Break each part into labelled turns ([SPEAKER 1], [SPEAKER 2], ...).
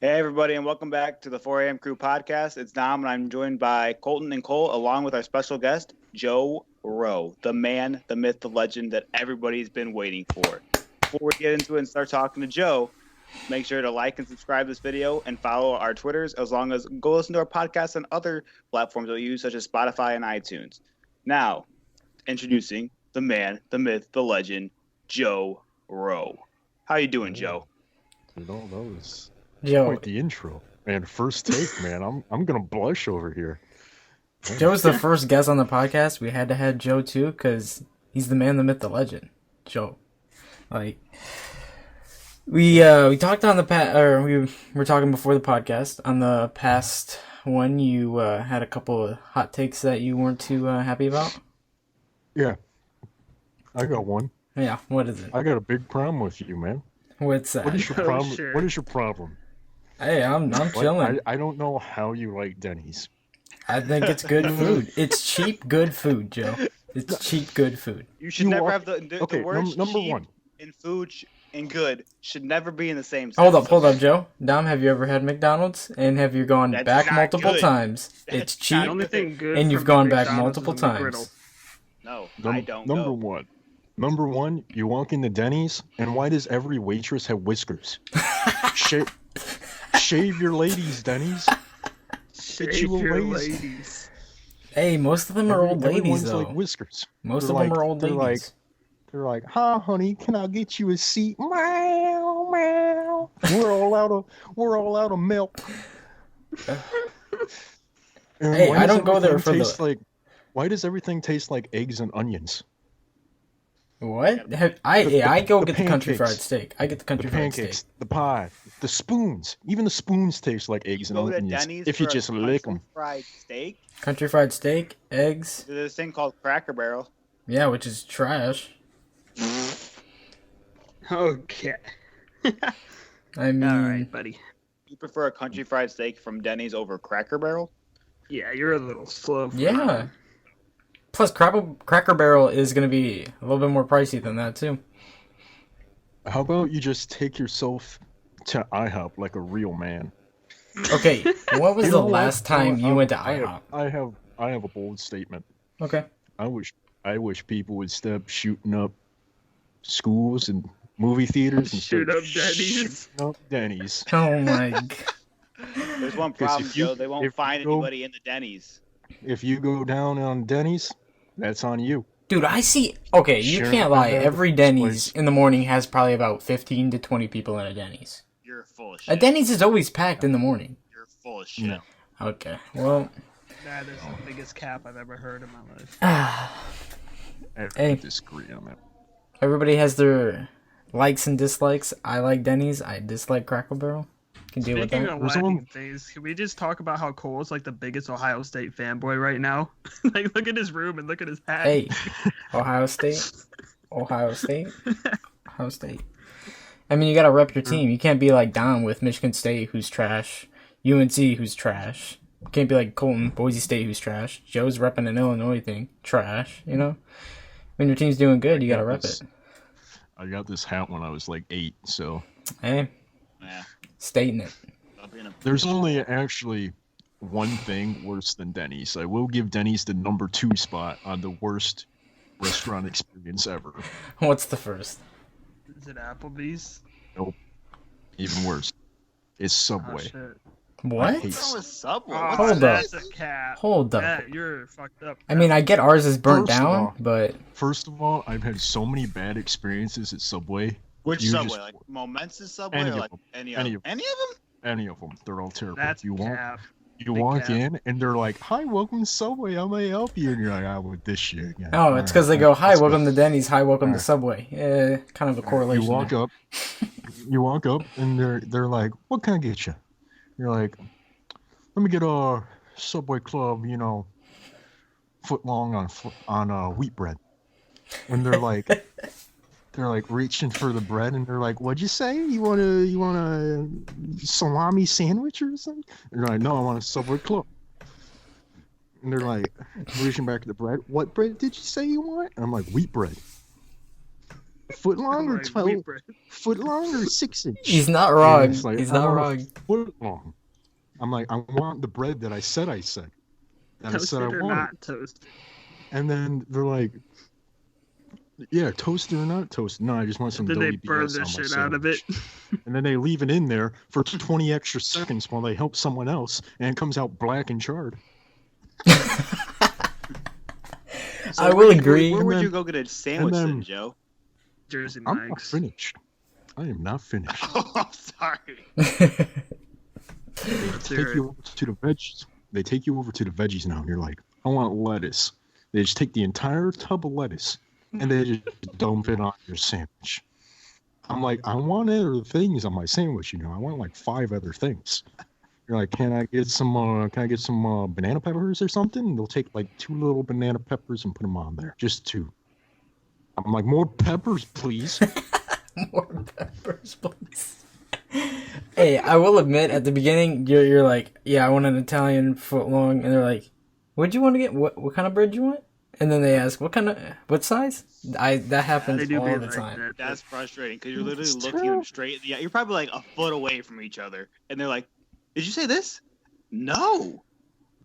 [SPEAKER 1] Hey, everybody, and welcome back to the 4 a.m. Crew podcast. It's Dom, and I'm joined by Colton and Cole, along with our special guest, Joe Rowe, the man, the myth, the legend that everybody's been waiting for. Before we get into it and start talking to Joe, make sure to like and subscribe this video and follow our Twitters, as long as go listen to our podcast on other platforms that we use, such as Spotify and iTunes. Now, introducing the man, the myth, the legend, Joe Rowe. How you doing, Joe?
[SPEAKER 2] Dude, that was
[SPEAKER 3] Joe,
[SPEAKER 2] quite the intro. Man, first take, man. I'm gonna blush over here.
[SPEAKER 3] Joe's the first guest on the podcast. We had to have Joe too, because he's the man, the myth, the legend. Joe, we talked on we were talking before the podcast on the past one. You had a couple of hot takes that you weren't too happy about.
[SPEAKER 2] Yeah, I got one.
[SPEAKER 3] Yeah, what is it?
[SPEAKER 2] I got a big problem with you, man.
[SPEAKER 3] What's that?
[SPEAKER 2] What is your
[SPEAKER 4] Oh,
[SPEAKER 2] problem?
[SPEAKER 4] sure.
[SPEAKER 2] What is your problem?
[SPEAKER 3] Hey, I'm chilling.
[SPEAKER 2] I don't know how you like Denny's.
[SPEAKER 3] I think it's good food. It's cheap, good food, Joe. It's cheap, good food.
[SPEAKER 1] You should
[SPEAKER 2] You
[SPEAKER 1] never
[SPEAKER 2] are-
[SPEAKER 1] have the
[SPEAKER 2] Okay,
[SPEAKER 1] words
[SPEAKER 2] number
[SPEAKER 1] cheap
[SPEAKER 2] one.
[SPEAKER 1] and food and good should never be in the same
[SPEAKER 3] Hold
[SPEAKER 1] sentence.
[SPEAKER 3] up, Joe. Dom, have you ever had McDonald's? And have you gone
[SPEAKER 1] That's
[SPEAKER 3] back
[SPEAKER 1] not
[SPEAKER 3] multiple
[SPEAKER 1] good.
[SPEAKER 3] times?
[SPEAKER 1] That's
[SPEAKER 3] It's
[SPEAKER 1] not
[SPEAKER 3] cheap.
[SPEAKER 4] The only thing good
[SPEAKER 3] And you've
[SPEAKER 4] from
[SPEAKER 3] gone back
[SPEAKER 4] McDonald's is
[SPEAKER 3] multiple
[SPEAKER 4] the McGriddle.
[SPEAKER 3] times.
[SPEAKER 1] No,
[SPEAKER 2] Num-
[SPEAKER 1] I don't
[SPEAKER 2] number
[SPEAKER 1] go.
[SPEAKER 2] one. Number one, you walk into Denny's, and why does every waitress have whiskers? Shave your ladies, Denny's.
[SPEAKER 4] Shave
[SPEAKER 2] you a
[SPEAKER 4] your
[SPEAKER 2] raise.
[SPEAKER 4] ladies.
[SPEAKER 3] Hey, most of them are old ladies,
[SPEAKER 2] Everyone's
[SPEAKER 3] though.
[SPEAKER 2] like whiskers.
[SPEAKER 3] Most
[SPEAKER 2] they're
[SPEAKER 3] of them
[SPEAKER 2] like-
[SPEAKER 3] are old
[SPEAKER 2] they're
[SPEAKER 3] ladies.
[SPEAKER 2] They're like, "Hi, honey, can I get you a seat?" Meow, meow. We're all out of milk. And
[SPEAKER 3] Hey,
[SPEAKER 2] why
[SPEAKER 3] I
[SPEAKER 2] does
[SPEAKER 3] don't go there
[SPEAKER 2] everything
[SPEAKER 3] for the-
[SPEAKER 2] taste like? Why does everything taste like eggs and onions?
[SPEAKER 3] What? I go
[SPEAKER 2] the
[SPEAKER 3] get the country
[SPEAKER 2] pancakes.
[SPEAKER 3] fried steak. I get the
[SPEAKER 2] The
[SPEAKER 3] country fried
[SPEAKER 2] pancakes,
[SPEAKER 3] steak.
[SPEAKER 2] the pie, the spoons. Even the spoons taste like eggs and
[SPEAKER 1] Go to
[SPEAKER 2] onions
[SPEAKER 1] Denny's
[SPEAKER 2] if you
[SPEAKER 1] for a
[SPEAKER 2] just lick them.
[SPEAKER 1] country fried steak.
[SPEAKER 3] Country fried steak, eggs.
[SPEAKER 1] There's this thing called Cracker Barrel.
[SPEAKER 3] Yeah, which is trash.
[SPEAKER 4] Okay.
[SPEAKER 3] I mean,
[SPEAKER 4] All right, buddy.
[SPEAKER 1] You prefer a country fried steak from Denny's over Cracker Barrel?
[SPEAKER 4] Yeah, you're a little slow. For
[SPEAKER 3] yeah.
[SPEAKER 4] that.
[SPEAKER 3] Plus, Cracker Barrel is going to be a little bit more pricey than that, too.
[SPEAKER 2] How about you just take yourself to IHOP like a real man?
[SPEAKER 3] Okay, what was
[SPEAKER 2] You
[SPEAKER 3] the
[SPEAKER 2] know what?
[SPEAKER 3] last time you went to IHOP?
[SPEAKER 2] I have a bold statement.
[SPEAKER 3] Okay.
[SPEAKER 2] I wish people would stop shooting up schools and movie theaters and
[SPEAKER 4] Shoot
[SPEAKER 2] start
[SPEAKER 4] up Denny's.
[SPEAKER 2] shooting up Denny's.
[SPEAKER 3] Oh my god.
[SPEAKER 1] There's one
[SPEAKER 2] 'Cause
[SPEAKER 1] problem,
[SPEAKER 2] if you-
[SPEAKER 1] Joe. They won't
[SPEAKER 2] if you
[SPEAKER 1] find
[SPEAKER 2] go-
[SPEAKER 1] anybody in the Denny's.
[SPEAKER 2] If you go down on Denny's, that's on you.
[SPEAKER 3] Dude, I see. Okay, you
[SPEAKER 2] Sure,
[SPEAKER 3] can't lie.
[SPEAKER 2] I have
[SPEAKER 3] Every
[SPEAKER 2] this
[SPEAKER 3] Denny's
[SPEAKER 2] place.
[SPEAKER 3] in the morning has probably about 15 to 20 people in a Denny's.
[SPEAKER 1] You're full of
[SPEAKER 3] A
[SPEAKER 1] shit.
[SPEAKER 3] Denny's is always packed in the morning.
[SPEAKER 1] You're full of shit.
[SPEAKER 2] No.
[SPEAKER 3] Okay, well,
[SPEAKER 4] That is the biggest cap I've ever heard in my life.
[SPEAKER 2] I
[SPEAKER 3] Hey.
[SPEAKER 2] disagree on that.
[SPEAKER 3] everybody has their likes and dislikes. I like Denny's. I dislike Cracker Barrel. Can deal with
[SPEAKER 4] Speaking
[SPEAKER 3] that.
[SPEAKER 4] of
[SPEAKER 2] There's
[SPEAKER 4] liking
[SPEAKER 2] one-
[SPEAKER 4] things, can we just talk about how Cole's like the biggest Ohio State fanboy right now? Like, look at his room and look at his hat.
[SPEAKER 3] Hey, Ohio State. Ohio State. Ohio State. I mean, you gotta rep your team. You can't be like Don with Michigan State, who's trash. UNC, who's trash. You can't be like Colton, Boise State, who's trash. Joe's repping an Illinois thing. Trash, you know? When your team's doing good, you gotta rep it.
[SPEAKER 2] I got this hat when I was like 8, so
[SPEAKER 3] Hey,
[SPEAKER 1] Yeah.
[SPEAKER 3] stating it.
[SPEAKER 1] Stop being a-
[SPEAKER 2] there's only actually one thing worse than Denny's. I will give Denny's the number 2 spot on the worst restaurant experience ever.
[SPEAKER 3] What's the first?
[SPEAKER 4] Is it Applebee's?
[SPEAKER 2] Even worse. It's
[SPEAKER 4] Oh,
[SPEAKER 2] Subway.
[SPEAKER 4] shit.
[SPEAKER 3] What?
[SPEAKER 2] hate-
[SPEAKER 1] What's wrong with Subway?
[SPEAKER 4] Oh,
[SPEAKER 1] What's
[SPEAKER 3] Hold
[SPEAKER 1] that?
[SPEAKER 3] up.
[SPEAKER 4] that's a cat.
[SPEAKER 3] Hold up.
[SPEAKER 4] Yeah, you're fucked up.
[SPEAKER 3] I mean, I get ours is burnt
[SPEAKER 2] First of
[SPEAKER 3] down,
[SPEAKER 2] all-
[SPEAKER 3] but
[SPEAKER 2] First of all, I've had so many bad experiences at Subway.
[SPEAKER 1] Which
[SPEAKER 2] You
[SPEAKER 1] Subway?
[SPEAKER 2] just-
[SPEAKER 1] Like Momentus Subway?
[SPEAKER 2] Any
[SPEAKER 1] Or
[SPEAKER 2] of
[SPEAKER 1] like
[SPEAKER 2] them.
[SPEAKER 1] any
[SPEAKER 2] Any
[SPEAKER 1] of
[SPEAKER 2] of
[SPEAKER 1] any of them?
[SPEAKER 2] Any of them, they're all terrible.
[SPEAKER 4] That's
[SPEAKER 2] you walk,
[SPEAKER 4] cap.
[SPEAKER 2] you
[SPEAKER 4] big
[SPEAKER 2] walk
[SPEAKER 4] cap.
[SPEAKER 2] in and they're like, "Hi, welcome to Subway. How may I help you?" And you're like, "I with this shit again."
[SPEAKER 3] oh, it's because they go, "Hi, welcome to Denny's. Hi, welcome to
[SPEAKER 2] Alright.
[SPEAKER 3] Subway." Yeah, kind of a correlation.
[SPEAKER 2] You walk
[SPEAKER 3] there.
[SPEAKER 2] up, and they're like, "What can I get you?" You're like, "Let me get a Subway Club, foot long on wheat bread." And they're like, reaching for the bread, and they're like, "What'd you say? You want a salami sandwich or something?" And you're like, "No, I want a Subway Club." And they're like, reaching back at the bread. "What bread did you say you want?" And I'm like, "Wheat bread." foot long or
[SPEAKER 4] Like,
[SPEAKER 2] 12
[SPEAKER 4] wheat bread.
[SPEAKER 2] foot long or 6 inch?
[SPEAKER 3] He's not wrong.
[SPEAKER 2] it's like,
[SPEAKER 3] He's
[SPEAKER 2] I
[SPEAKER 3] not
[SPEAKER 2] want a
[SPEAKER 3] wrong.
[SPEAKER 2] foot long. I'm like, I want the bread that I said. That I said
[SPEAKER 4] Toasted
[SPEAKER 2] I
[SPEAKER 4] or
[SPEAKER 2] wanted.
[SPEAKER 4] not toasted?
[SPEAKER 2] And then they're like, yeah, toasted or not toasted. No, I just want some
[SPEAKER 4] Then they
[SPEAKER 2] WBS
[SPEAKER 4] burn
[SPEAKER 2] on
[SPEAKER 4] the
[SPEAKER 2] my
[SPEAKER 4] shit out of it.
[SPEAKER 2] sandwich. And then they leave it in there for 20 extra seconds while they help someone else, and it comes out black and charred.
[SPEAKER 1] So
[SPEAKER 3] I
[SPEAKER 1] where
[SPEAKER 3] will
[SPEAKER 1] you-
[SPEAKER 3] agree.
[SPEAKER 1] Where would
[SPEAKER 2] And
[SPEAKER 1] you
[SPEAKER 2] then-
[SPEAKER 1] go get a sandwich
[SPEAKER 2] and
[SPEAKER 1] then,
[SPEAKER 2] then-
[SPEAKER 1] Joe?
[SPEAKER 4] Jersey
[SPEAKER 2] I'm not
[SPEAKER 4] Mike's.
[SPEAKER 2] finished. I am not finished.
[SPEAKER 1] Oh, I'm sorry.
[SPEAKER 2] They take you over to the veggies. They take you over to the veggies now, and you're like, I want lettuce. They just take the entire tub of lettuce and they just dump it on your sandwich. I'm like, I want other things on my sandwich, I want like 5 other things. You're like, can I get some banana peppers or something? And they'll take like 2 little banana peppers and put them on there, just 2. I'm like, more peppers, please.
[SPEAKER 3] More peppers, please. Hey, I will admit, at the beginning, you're like, yeah, I want an Italian foot long, and they're like, what'd you want to get? What kind of bread you want? And then they ask, what size? That happens
[SPEAKER 4] They do
[SPEAKER 3] all
[SPEAKER 4] be
[SPEAKER 3] the
[SPEAKER 4] like
[SPEAKER 3] time.
[SPEAKER 4] that.
[SPEAKER 1] That's frustrating because you're literally
[SPEAKER 2] It's
[SPEAKER 1] looking them straight. Yeah, you're probably like a foot away from each other, and they're like, "Did you say this?" No.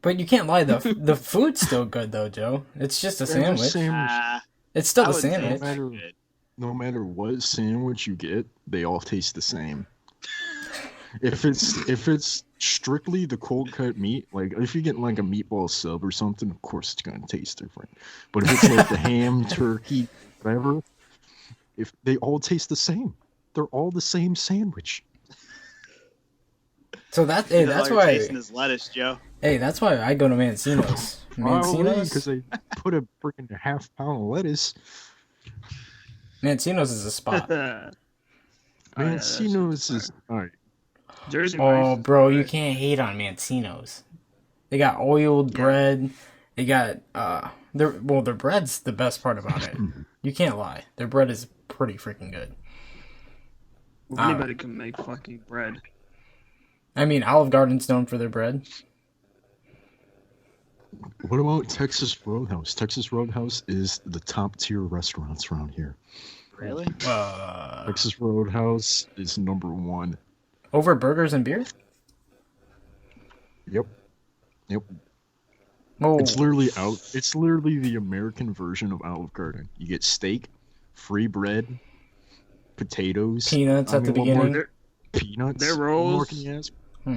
[SPEAKER 3] But you can't lie, the food's still good though, Joe. It's just a
[SPEAKER 2] They're just
[SPEAKER 3] sandwich.
[SPEAKER 2] sandwich.
[SPEAKER 3] It's still
[SPEAKER 1] I
[SPEAKER 3] a
[SPEAKER 1] wouldn't say
[SPEAKER 3] sandwich.
[SPEAKER 1] it's that
[SPEAKER 2] Matter-
[SPEAKER 1] good.
[SPEAKER 2] No matter what sandwich you get, they all taste the same. If it's strictly the cold cut meat, like if you get like a meatball sub or something, of course it's gonna taste different. But if it's like the ham, turkey, whatever, if they all taste the same, they're all the same sandwich.
[SPEAKER 3] So that's
[SPEAKER 1] You know, all
[SPEAKER 3] that's
[SPEAKER 1] you're
[SPEAKER 3] why.
[SPEAKER 1] tasting is lettuce, Joe.
[SPEAKER 3] Hey, that's why I go to Mancino's.
[SPEAKER 2] Probably because
[SPEAKER 3] Mancino's.
[SPEAKER 2] they put a freaking half pound of lettuce.
[SPEAKER 3] Mancino's is a spot.
[SPEAKER 2] Mancino's is alright.
[SPEAKER 4] Jersey
[SPEAKER 3] Oh,
[SPEAKER 4] Mike's.
[SPEAKER 3] bro, you can't hate on Mancino's. They got oiled bread. They got their bread's the best part about it. You can't lie. Their bread is pretty freaking good.
[SPEAKER 4] Anybody can make fucking bread.
[SPEAKER 3] I mean, Olive Garden's known for their bread.
[SPEAKER 2] What about Texas Roadhouse? Texas Roadhouse is the top tier restaurants around here.
[SPEAKER 1] Really?
[SPEAKER 2] Texas Roadhouse is number 1.
[SPEAKER 3] Over burgers and beer?
[SPEAKER 2] Yep.
[SPEAKER 3] Oh,
[SPEAKER 2] It's literally the American version of Olive Garden. You get steak, free bread, potatoes,
[SPEAKER 3] peanuts at the
[SPEAKER 2] what more-
[SPEAKER 3] beginning.
[SPEAKER 4] Their
[SPEAKER 2] peanuts.
[SPEAKER 4] Their
[SPEAKER 2] What more
[SPEAKER 4] rolls-
[SPEAKER 2] can you ask?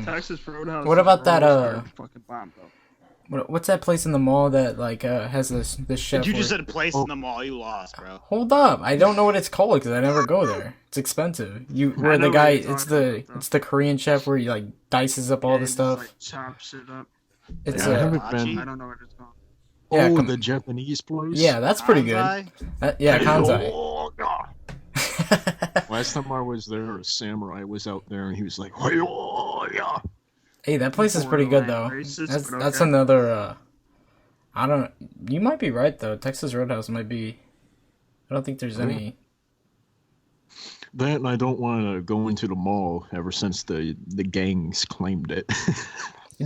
[SPEAKER 4] Texas Roadhouse.
[SPEAKER 3] What about that,
[SPEAKER 4] rolls are fucking bomb, though.
[SPEAKER 3] What's that place in the mall that like has this chef?
[SPEAKER 1] You just
[SPEAKER 3] where-
[SPEAKER 1] said place in the mall. You lost, bro.
[SPEAKER 3] Hold up! I don't know what it's called because I never go there. It's expensive. Where
[SPEAKER 4] know
[SPEAKER 3] the
[SPEAKER 4] what
[SPEAKER 3] guy,
[SPEAKER 4] you're
[SPEAKER 3] it's
[SPEAKER 4] talking
[SPEAKER 3] the
[SPEAKER 4] about, though.
[SPEAKER 3] it's the Korean chef where he like dices up all
[SPEAKER 4] Yeah,
[SPEAKER 3] the
[SPEAKER 4] just,
[SPEAKER 3] stuff.
[SPEAKER 4] Like, chop shit up.
[SPEAKER 3] It's
[SPEAKER 2] Yeah, I
[SPEAKER 3] a
[SPEAKER 2] haven't
[SPEAKER 1] Hibachi?
[SPEAKER 2] been.
[SPEAKER 4] I don't know what it's called.
[SPEAKER 3] Yeah,
[SPEAKER 2] Oh, the Japanese place.
[SPEAKER 3] yeah, that's pretty good.
[SPEAKER 1] Kanzai?
[SPEAKER 3] Yeah, Kanzai.
[SPEAKER 2] Oh, God. Last time I was there, a samurai was out there, and he was like, "Oh, yeah."
[SPEAKER 3] Hey, that place is pretty good though.
[SPEAKER 4] Racist,
[SPEAKER 3] That's
[SPEAKER 4] but
[SPEAKER 3] that's
[SPEAKER 4] okay.
[SPEAKER 3] another. I don't. You might be right though. Texas Roadhouse might be. I don't think there's any.
[SPEAKER 2] That and I don't want to go into the mall ever since the gangs claimed it.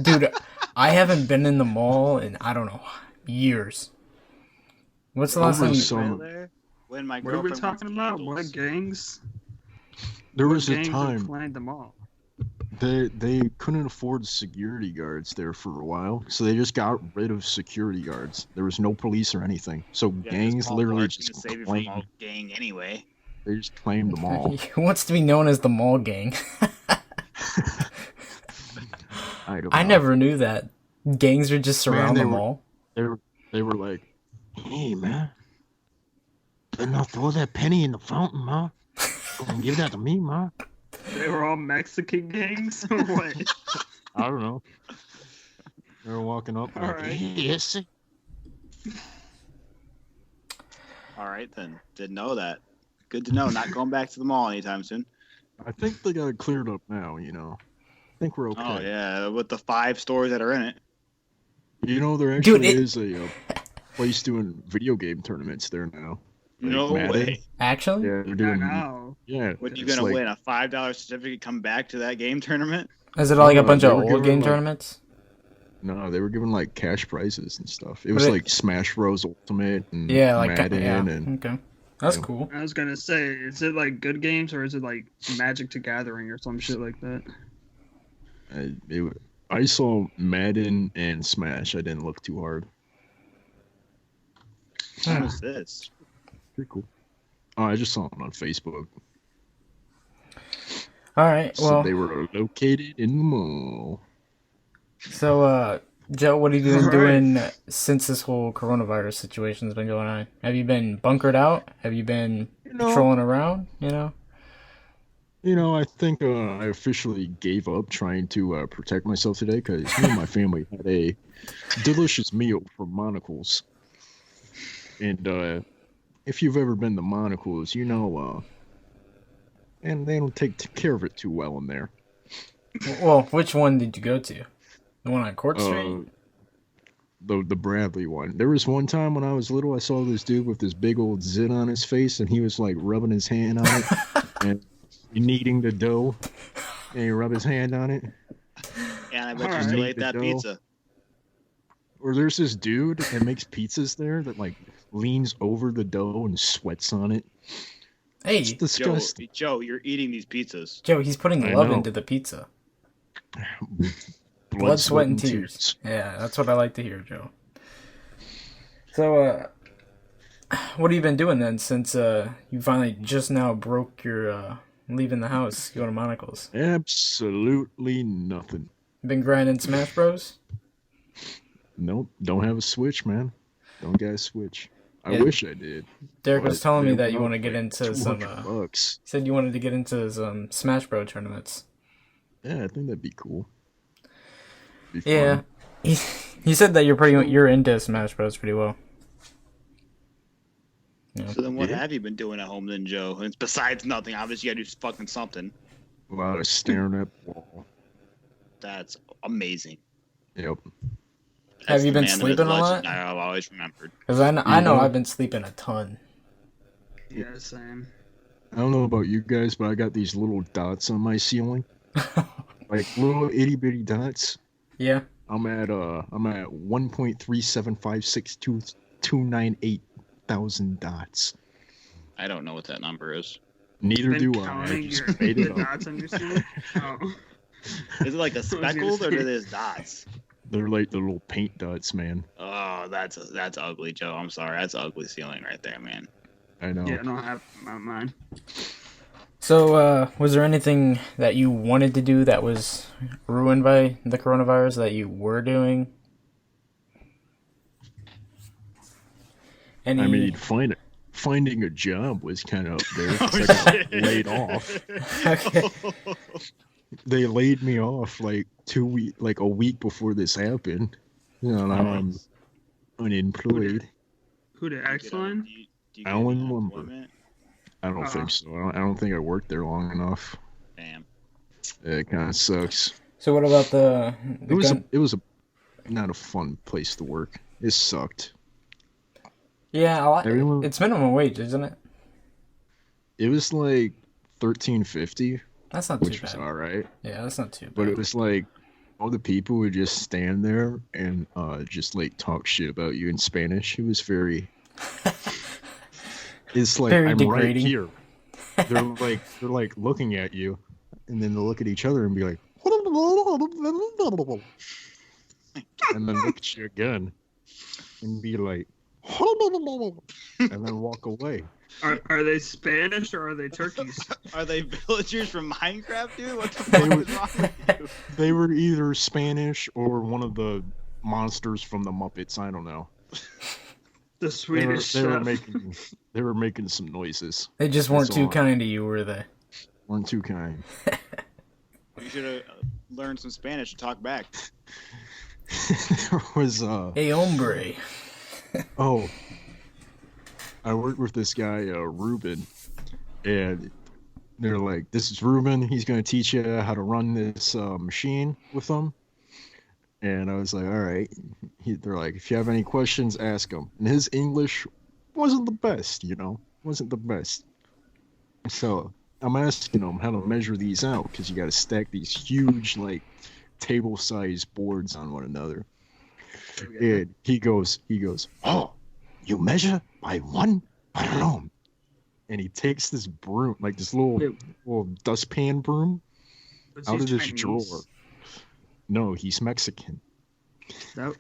[SPEAKER 3] Dude, I haven't been in the mall in I don't know years. What's the last
[SPEAKER 2] Over
[SPEAKER 3] time?
[SPEAKER 2] the
[SPEAKER 3] You...
[SPEAKER 2] summer.
[SPEAKER 1] There, when my
[SPEAKER 4] What are we
[SPEAKER 1] girlfriend
[SPEAKER 4] talking
[SPEAKER 1] wants
[SPEAKER 4] about? What
[SPEAKER 1] candles.
[SPEAKER 4] gangs?
[SPEAKER 2] There
[SPEAKER 4] What
[SPEAKER 2] was a
[SPEAKER 4] gangs have
[SPEAKER 2] time
[SPEAKER 4] planned them all.
[SPEAKER 2] they couldn't afford security guards there for a while, so they just got rid of security guards. There was no police or anything, so
[SPEAKER 1] Yeah, 'cause
[SPEAKER 2] gangs
[SPEAKER 1] Paul
[SPEAKER 2] literally
[SPEAKER 1] Blart
[SPEAKER 2] just
[SPEAKER 1] can save you from all
[SPEAKER 2] claimed.
[SPEAKER 1] gang anyway.
[SPEAKER 2] They just claimed them all.
[SPEAKER 3] He wants to be known as the mall gang.
[SPEAKER 2] I don't
[SPEAKER 3] I
[SPEAKER 2] know.
[SPEAKER 3] never knew that. Gangs would just surround
[SPEAKER 2] they
[SPEAKER 3] the
[SPEAKER 2] were-
[SPEAKER 3] mall.
[SPEAKER 2] They were like, "Hey man, better not throw that penny in the fountain, ma. Go and give that to me, ma."
[SPEAKER 4] They were all Mexican gangs or what?
[SPEAKER 2] I don't know. They were walking up.
[SPEAKER 4] All
[SPEAKER 2] Like,
[SPEAKER 4] right.
[SPEAKER 2] "Hey, yes.
[SPEAKER 1] All right, then. Didn't know that. Good to know. Not going back to the mall anytime soon.
[SPEAKER 2] I think they got it cleared up now. I think we're okay.
[SPEAKER 1] Oh yeah, with the 5 stores that are in it.
[SPEAKER 2] There
[SPEAKER 3] Dude,
[SPEAKER 2] actually
[SPEAKER 3] it-
[SPEAKER 2] is a place doing video game tournaments there now. Like
[SPEAKER 1] No
[SPEAKER 2] Madden.
[SPEAKER 1] way.
[SPEAKER 3] Actually?
[SPEAKER 2] Yeah, they're
[SPEAKER 4] I
[SPEAKER 2] doing.
[SPEAKER 4] know.
[SPEAKER 2] Yeah.
[SPEAKER 1] What you
[SPEAKER 2] it's
[SPEAKER 1] gonna
[SPEAKER 2] like-
[SPEAKER 1] win? A $5 certificate? Come back to that game tournament?
[SPEAKER 3] Is it like a
[SPEAKER 2] No,
[SPEAKER 3] bunch
[SPEAKER 2] they
[SPEAKER 3] of
[SPEAKER 2] were
[SPEAKER 3] old
[SPEAKER 2] giving,
[SPEAKER 3] game
[SPEAKER 2] like-
[SPEAKER 3] tournaments?
[SPEAKER 2] No, they were giving like cash prizes and stuff. It
[SPEAKER 3] But
[SPEAKER 2] was
[SPEAKER 3] it-
[SPEAKER 2] like Smash Bros Ultimate and
[SPEAKER 3] Yeah, like
[SPEAKER 2] Madden
[SPEAKER 3] yeah.
[SPEAKER 2] and
[SPEAKER 3] Okay. That's
[SPEAKER 2] Yeah.
[SPEAKER 3] cool.
[SPEAKER 4] I was gonna say, is it like good games or is it like Magic the Gathering or some shit like that?
[SPEAKER 2] I saw Madden and Smash. I didn't look too hard.
[SPEAKER 1] What is this?
[SPEAKER 2] Pretty cool. Oh, I just saw it on Facebook.
[SPEAKER 3] All right.
[SPEAKER 2] So
[SPEAKER 3] Well,
[SPEAKER 2] they were located in the mall.
[SPEAKER 3] so Joe, what have you been
[SPEAKER 4] Right.
[SPEAKER 3] doing since this whole coronavirus situation's been going on? Have you been bunkered out? Have you been
[SPEAKER 2] You know,
[SPEAKER 3] patrolling around? You know.
[SPEAKER 2] I think I officially gave up trying to protect myself today because me and my family had a delicious meal from Monocle's. And if you've ever been to Monocle's, and they don't take care of it too well in there.
[SPEAKER 3] Well, which one did you go to? The one on Court Street?
[SPEAKER 2] The Bradley one. There was one time when I was little, I saw this dude with this big old zit on his face, and he was like rubbing his hand on it and kneading the dough, and he rubbed his hand on it.
[SPEAKER 1] And I bet you
[SPEAKER 4] Alright.
[SPEAKER 1] still ate that
[SPEAKER 2] Dough.
[SPEAKER 1] pizza.
[SPEAKER 2] Or there's this dude that makes pizzas there that like leans over the dough and sweats on it.
[SPEAKER 3] Hey,
[SPEAKER 2] It's disgusting.
[SPEAKER 1] Joe, you're eating these pizzas.
[SPEAKER 3] Joe, he's putting
[SPEAKER 2] I
[SPEAKER 3] love
[SPEAKER 2] know.
[SPEAKER 3] into the pizza. Blood, sweat, and tears. Yeah, that's what I like to hear, Joe. So, what have you been doing then since you finally just now broke your leaving the house, going to Monocle's?
[SPEAKER 2] Absolutely nothing.
[SPEAKER 3] Been grinding Smash Bros?
[SPEAKER 2] Nope, don't have a Switch, man. Don't get a Switch. I
[SPEAKER 3] Yeah.
[SPEAKER 2] wish I did.
[SPEAKER 3] Derek was
[SPEAKER 2] but
[SPEAKER 3] telling me
[SPEAKER 2] they
[SPEAKER 3] that you
[SPEAKER 2] went
[SPEAKER 3] want to
[SPEAKER 2] up
[SPEAKER 3] get
[SPEAKER 2] like
[SPEAKER 3] into some.
[SPEAKER 2] $200.
[SPEAKER 3] Said you wanted to get into some Smash Bros tournaments.
[SPEAKER 2] Yeah, I think that'd be cool. Be
[SPEAKER 3] Yeah,
[SPEAKER 2] fun.
[SPEAKER 3] he said that you're into Smash Bros pretty well.
[SPEAKER 1] So then what
[SPEAKER 2] Yeah.
[SPEAKER 1] have you been doing at home then, Joe? And besides nothing, obviously you gotta do fucking something.
[SPEAKER 2] A lot of staring at the wall.
[SPEAKER 1] That's amazing.
[SPEAKER 2] Yep.
[SPEAKER 3] Have you
[SPEAKER 1] the
[SPEAKER 3] been
[SPEAKER 1] man, the
[SPEAKER 3] sleeping a
[SPEAKER 1] legend
[SPEAKER 3] lot?
[SPEAKER 1] I've always remembered.
[SPEAKER 3] Because I know
[SPEAKER 2] know-
[SPEAKER 3] I've been sleeping a ton.
[SPEAKER 4] Yeah, same.
[SPEAKER 2] I don't know about you guys, but I got these little dots on my ceiling, like little itty bitty dots.
[SPEAKER 3] Yeah.
[SPEAKER 2] I'm at 1.37562298000 dots.
[SPEAKER 1] I don't know what that number is.
[SPEAKER 2] Neither
[SPEAKER 4] Been
[SPEAKER 2] do I. I
[SPEAKER 4] counting
[SPEAKER 2] just
[SPEAKER 4] your
[SPEAKER 2] made
[SPEAKER 4] the
[SPEAKER 2] it up.
[SPEAKER 4] dots on your ceiling? Oh.
[SPEAKER 1] Is it like a
[SPEAKER 4] was gonna
[SPEAKER 1] speckled or
[SPEAKER 4] say.
[SPEAKER 1] are those dots?
[SPEAKER 2] They're like the little paint dots, man.
[SPEAKER 1] Oh, that's ugly, Joe. I'm sorry. That's ugly ceiling right there, man.
[SPEAKER 2] I know.
[SPEAKER 4] Yeah, I don't have mine.
[SPEAKER 3] So, was there anything that you wanted to do that was ruined by the coronavirus that you were doing? Any...
[SPEAKER 2] I mean, finding a job was kind of up there. 'cause
[SPEAKER 1] Oh,
[SPEAKER 2] I got
[SPEAKER 1] shit.
[SPEAKER 2] laid off.
[SPEAKER 3] Okay.
[SPEAKER 2] They laid me off like a week before this happened. Now I'm unemployed.
[SPEAKER 4] Who did X-Line?
[SPEAKER 1] Do you get
[SPEAKER 2] Alan
[SPEAKER 1] unemployment?
[SPEAKER 2] Lumber. I don't
[SPEAKER 4] Uh-uh.
[SPEAKER 2] think so. I don't think I worked there long enough.
[SPEAKER 1] Damn.
[SPEAKER 2] It kind of sucks.
[SPEAKER 3] So what about the
[SPEAKER 2] It was not a fun place to work. It sucked.
[SPEAKER 3] Yeah,
[SPEAKER 2] Everyone-
[SPEAKER 3] it's minimum wage, isn't it?
[SPEAKER 2] It was like $13.50,
[SPEAKER 3] That's not too
[SPEAKER 2] which was
[SPEAKER 3] bad.
[SPEAKER 2] all right.
[SPEAKER 3] Yeah, that's not too bad.
[SPEAKER 2] But it was like all the people would just stand there and just like talk shit about you in Spanish. It was very. It's like
[SPEAKER 3] Very
[SPEAKER 2] I'm
[SPEAKER 3] degrading.
[SPEAKER 2] right here. They're like looking at you, and then they'll look at each other and be like, and then look at you again, and be like, and then walk away.
[SPEAKER 4] Are they Spanish or are they turkeys?
[SPEAKER 1] Are they villagers from Minecraft, dude? What the
[SPEAKER 2] They
[SPEAKER 1] fuck
[SPEAKER 2] were-
[SPEAKER 1] is wrong with you?
[SPEAKER 2] They were either Spanish or one of the monsters from the Muppets. I don't know.
[SPEAKER 4] The Swedish
[SPEAKER 2] They were
[SPEAKER 4] chef.
[SPEAKER 2] making some noises.
[SPEAKER 3] They just weren't
[SPEAKER 2] That's
[SPEAKER 3] too
[SPEAKER 2] all.
[SPEAKER 3] kind to you, were they?
[SPEAKER 2] Weren't too kind.
[SPEAKER 1] You should have learned some Spanish to talk back.
[SPEAKER 2] There was
[SPEAKER 3] Hey, hombre.
[SPEAKER 2] oh, I worked with this guy Ruben, and they're like, "This is Ruben. He's gonna teach you how to run this machine with him." And I was like, "All right." They're like, "If you have any questions, ask him." And his English wasn't the best, wasn't the best. So I'm asking him how to measure these out because you got to stack these huge, like, table-sized boards on one another. And he goes, "Oh, you measure by one? I don't know. and he takes this broom, like this little
[SPEAKER 4] Wait.
[SPEAKER 2] little dustpan broom,
[SPEAKER 4] Was
[SPEAKER 2] out
[SPEAKER 4] he
[SPEAKER 2] of this
[SPEAKER 4] Chinese?
[SPEAKER 2] drawer. No, he's Mexican.
[SPEAKER 4] That,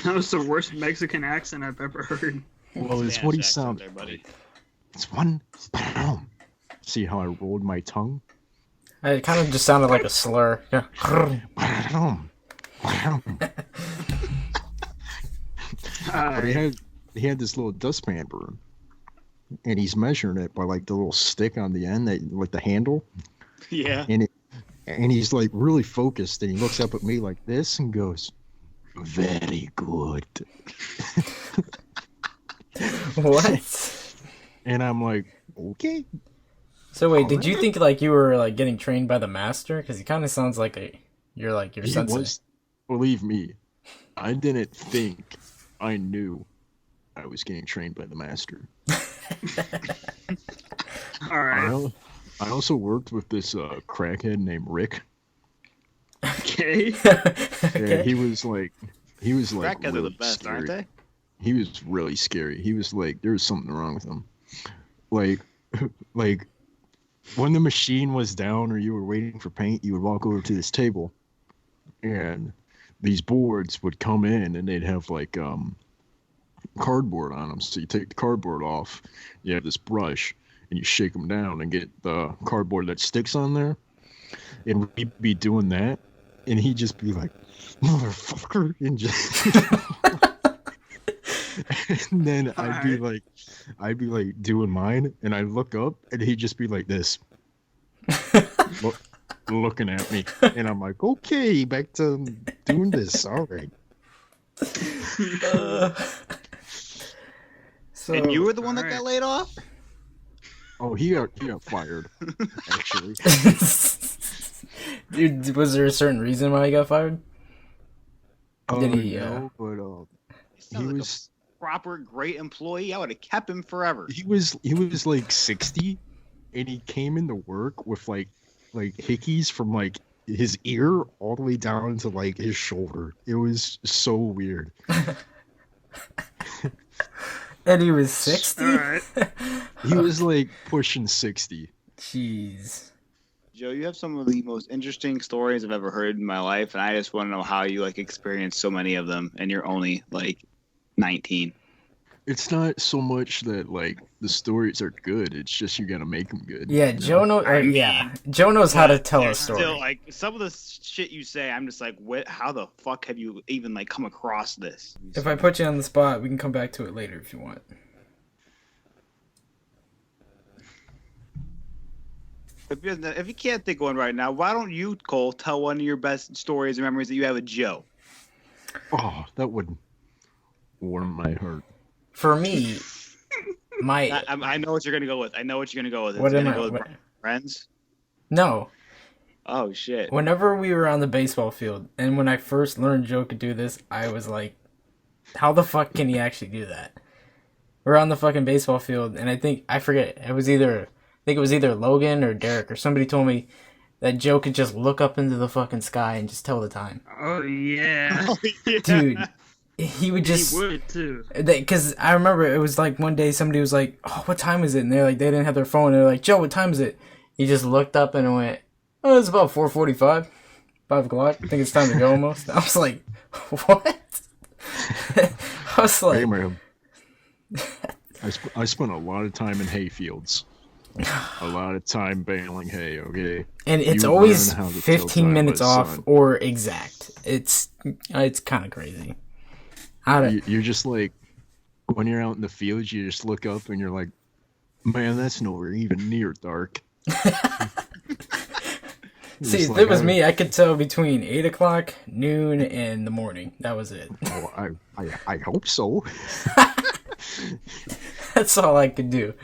[SPEAKER 4] that was the worst Mexican accent I've ever heard.
[SPEAKER 2] Well, it's
[SPEAKER 1] Spanish
[SPEAKER 2] what he
[SPEAKER 1] accent
[SPEAKER 2] sounds
[SPEAKER 1] there, buddy.
[SPEAKER 2] It's one. See how I rolled my tongue?
[SPEAKER 3] It kind of just sounded like a slur. Yeah.
[SPEAKER 2] But he had this little dustpan broom, and he's measuring it by like the little stick on the end, that like the handle,
[SPEAKER 1] Yeah.
[SPEAKER 2] and he's like really focused, and he looks up at me like this and goes, "Very good."
[SPEAKER 3] What?
[SPEAKER 2] And I'm like, "Okay."
[SPEAKER 3] So wait, did you think like you were like getting trained by the master? Because he kind of sounds like you're like your
[SPEAKER 2] He
[SPEAKER 3] sensei.
[SPEAKER 2] was, believe me, I didn't think, I knew I was getting trained by the master.
[SPEAKER 4] All right.
[SPEAKER 2] I also worked with this crackhead named Rick.
[SPEAKER 4] Okay.
[SPEAKER 2] Yeah, he was like
[SPEAKER 1] Crackheads are the
[SPEAKER 2] really
[SPEAKER 1] best,
[SPEAKER 2] scary.
[SPEAKER 1] aren't they?
[SPEAKER 2] He was really scary. He was like, there was something wrong with him. Like, like when the machine was down or you were waiting for paint, you would walk over to this table, and these boards would come in, and they'd have like cardboard on them. So you take the cardboard off, you have this brush, and you shake them down and get the cardboard that sticks on there. And we'd be doing that, and he'd just be like, "Motherfucker," and just. And then I'd be like doing mine, and I'd look up, and he'd just be like this, looking at me, and I'm like, "Okay, back to doing this. All right."
[SPEAKER 3] So
[SPEAKER 1] And you were the one that
[SPEAKER 4] Alright.
[SPEAKER 1] got laid off?
[SPEAKER 2] Oh, he got fired, actually.
[SPEAKER 3] Dude, was there a certain reason why he got fired? Did he,
[SPEAKER 2] No, but
[SPEAKER 1] He
[SPEAKER 2] he
[SPEAKER 1] sounds like
[SPEAKER 2] was
[SPEAKER 1] a proper great employee. I would have kept him forever.
[SPEAKER 2] he was like 60, and he came into work with like hickeys from like his ear all the way down to like his shoulder. It was so weird.
[SPEAKER 3] And he was 60?
[SPEAKER 4] All right.
[SPEAKER 2] He was like pushing 60.
[SPEAKER 3] Jeez.
[SPEAKER 1] Joe, you have some of the most interesting stories I've ever heard in my life, and I just want to know how you like experienced so many of them, and you're only like 19.
[SPEAKER 2] It's not so much that like the stories are good. It's just you gotta make them good.
[SPEAKER 3] Yeah,
[SPEAKER 2] you know?
[SPEAKER 3] Joe knows. Joe knows how to tell a
[SPEAKER 1] There's
[SPEAKER 3] story.
[SPEAKER 1] Still, like some of the shit you say, I'm just like, what? How the fuck have you even like come across this?
[SPEAKER 3] If I put you on the spot, we can come back to it later if you want.
[SPEAKER 1] If you can't think of one right now, why don't you, Cole, tell one of your best stories and memories that you have with Joe?
[SPEAKER 2] Oh, that would warm my heart.
[SPEAKER 3] For me, my
[SPEAKER 1] I know what you're gonna go with. I know what you're gonna go with.
[SPEAKER 3] What
[SPEAKER 1] It's
[SPEAKER 3] am
[SPEAKER 1] gonna
[SPEAKER 3] I-
[SPEAKER 1] go with
[SPEAKER 3] what-
[SPEAKER 1] friends.
[SPEAKER 3] no.
[SPEAKER 1] Oh shit!
[SPEAKER 3] Whenever we were on the baseball field, and when I first learned Joe could do this, I was like, "How the fuck can he actually do that?" We're on the fucking baseball field, and I think I was either Logan or Derek or somebody told me that Joe could just look up into the fucking sky and just tell the time.
[SPEAKER 4] Oh yeah.
[SPEAKER 3] Dude, he would just
[SPEAKER 4] He would too.
[SPEAKER 3] because I remember it was like one day somebody was like, "Oh, what time is it?" And they're like, they didn't have their phone. They're like, "Joe, what time is it?" He just looked up and went, "Oh, it's about 4:45, 5 o'clock. I think it's time to go almost." I was like, "What?" I was like,
[SPEAKER 2] Hey, man. I spent a lot of time in hay fields. A lot of time baling hay, okay?
[SPEAKER 3] and it's
[SPEAKER 2] You
[SPEAKER 3] always
[SPEAKER 2] learn how to tell
[SPEAKER 3] 15
[SPEAKER 2] time
[SPEAKER 3] minutes
[SPEAKER 2] by
[SPEAKER 3] off
[SPEAKER 2] sun.
[SPEAKER 3] or exact. It's kind of crazy. I don't,
[SPEAKER 2] You're just like, when you're out in the fields, you just look up and you're like, man, that's nowhere even near dark.
[SPEAKER 3] see,
[SPEAKER 2] Just
[SPEAKER 3] if
[SPEAKER 2] like,
[SPEAKER 3] it was me, I could tell between 8 o'clock, noon, and the morning. That was it.
[SPEAKER 2] Oh, I hope so.
[SPEAKER 3] That's all I could do.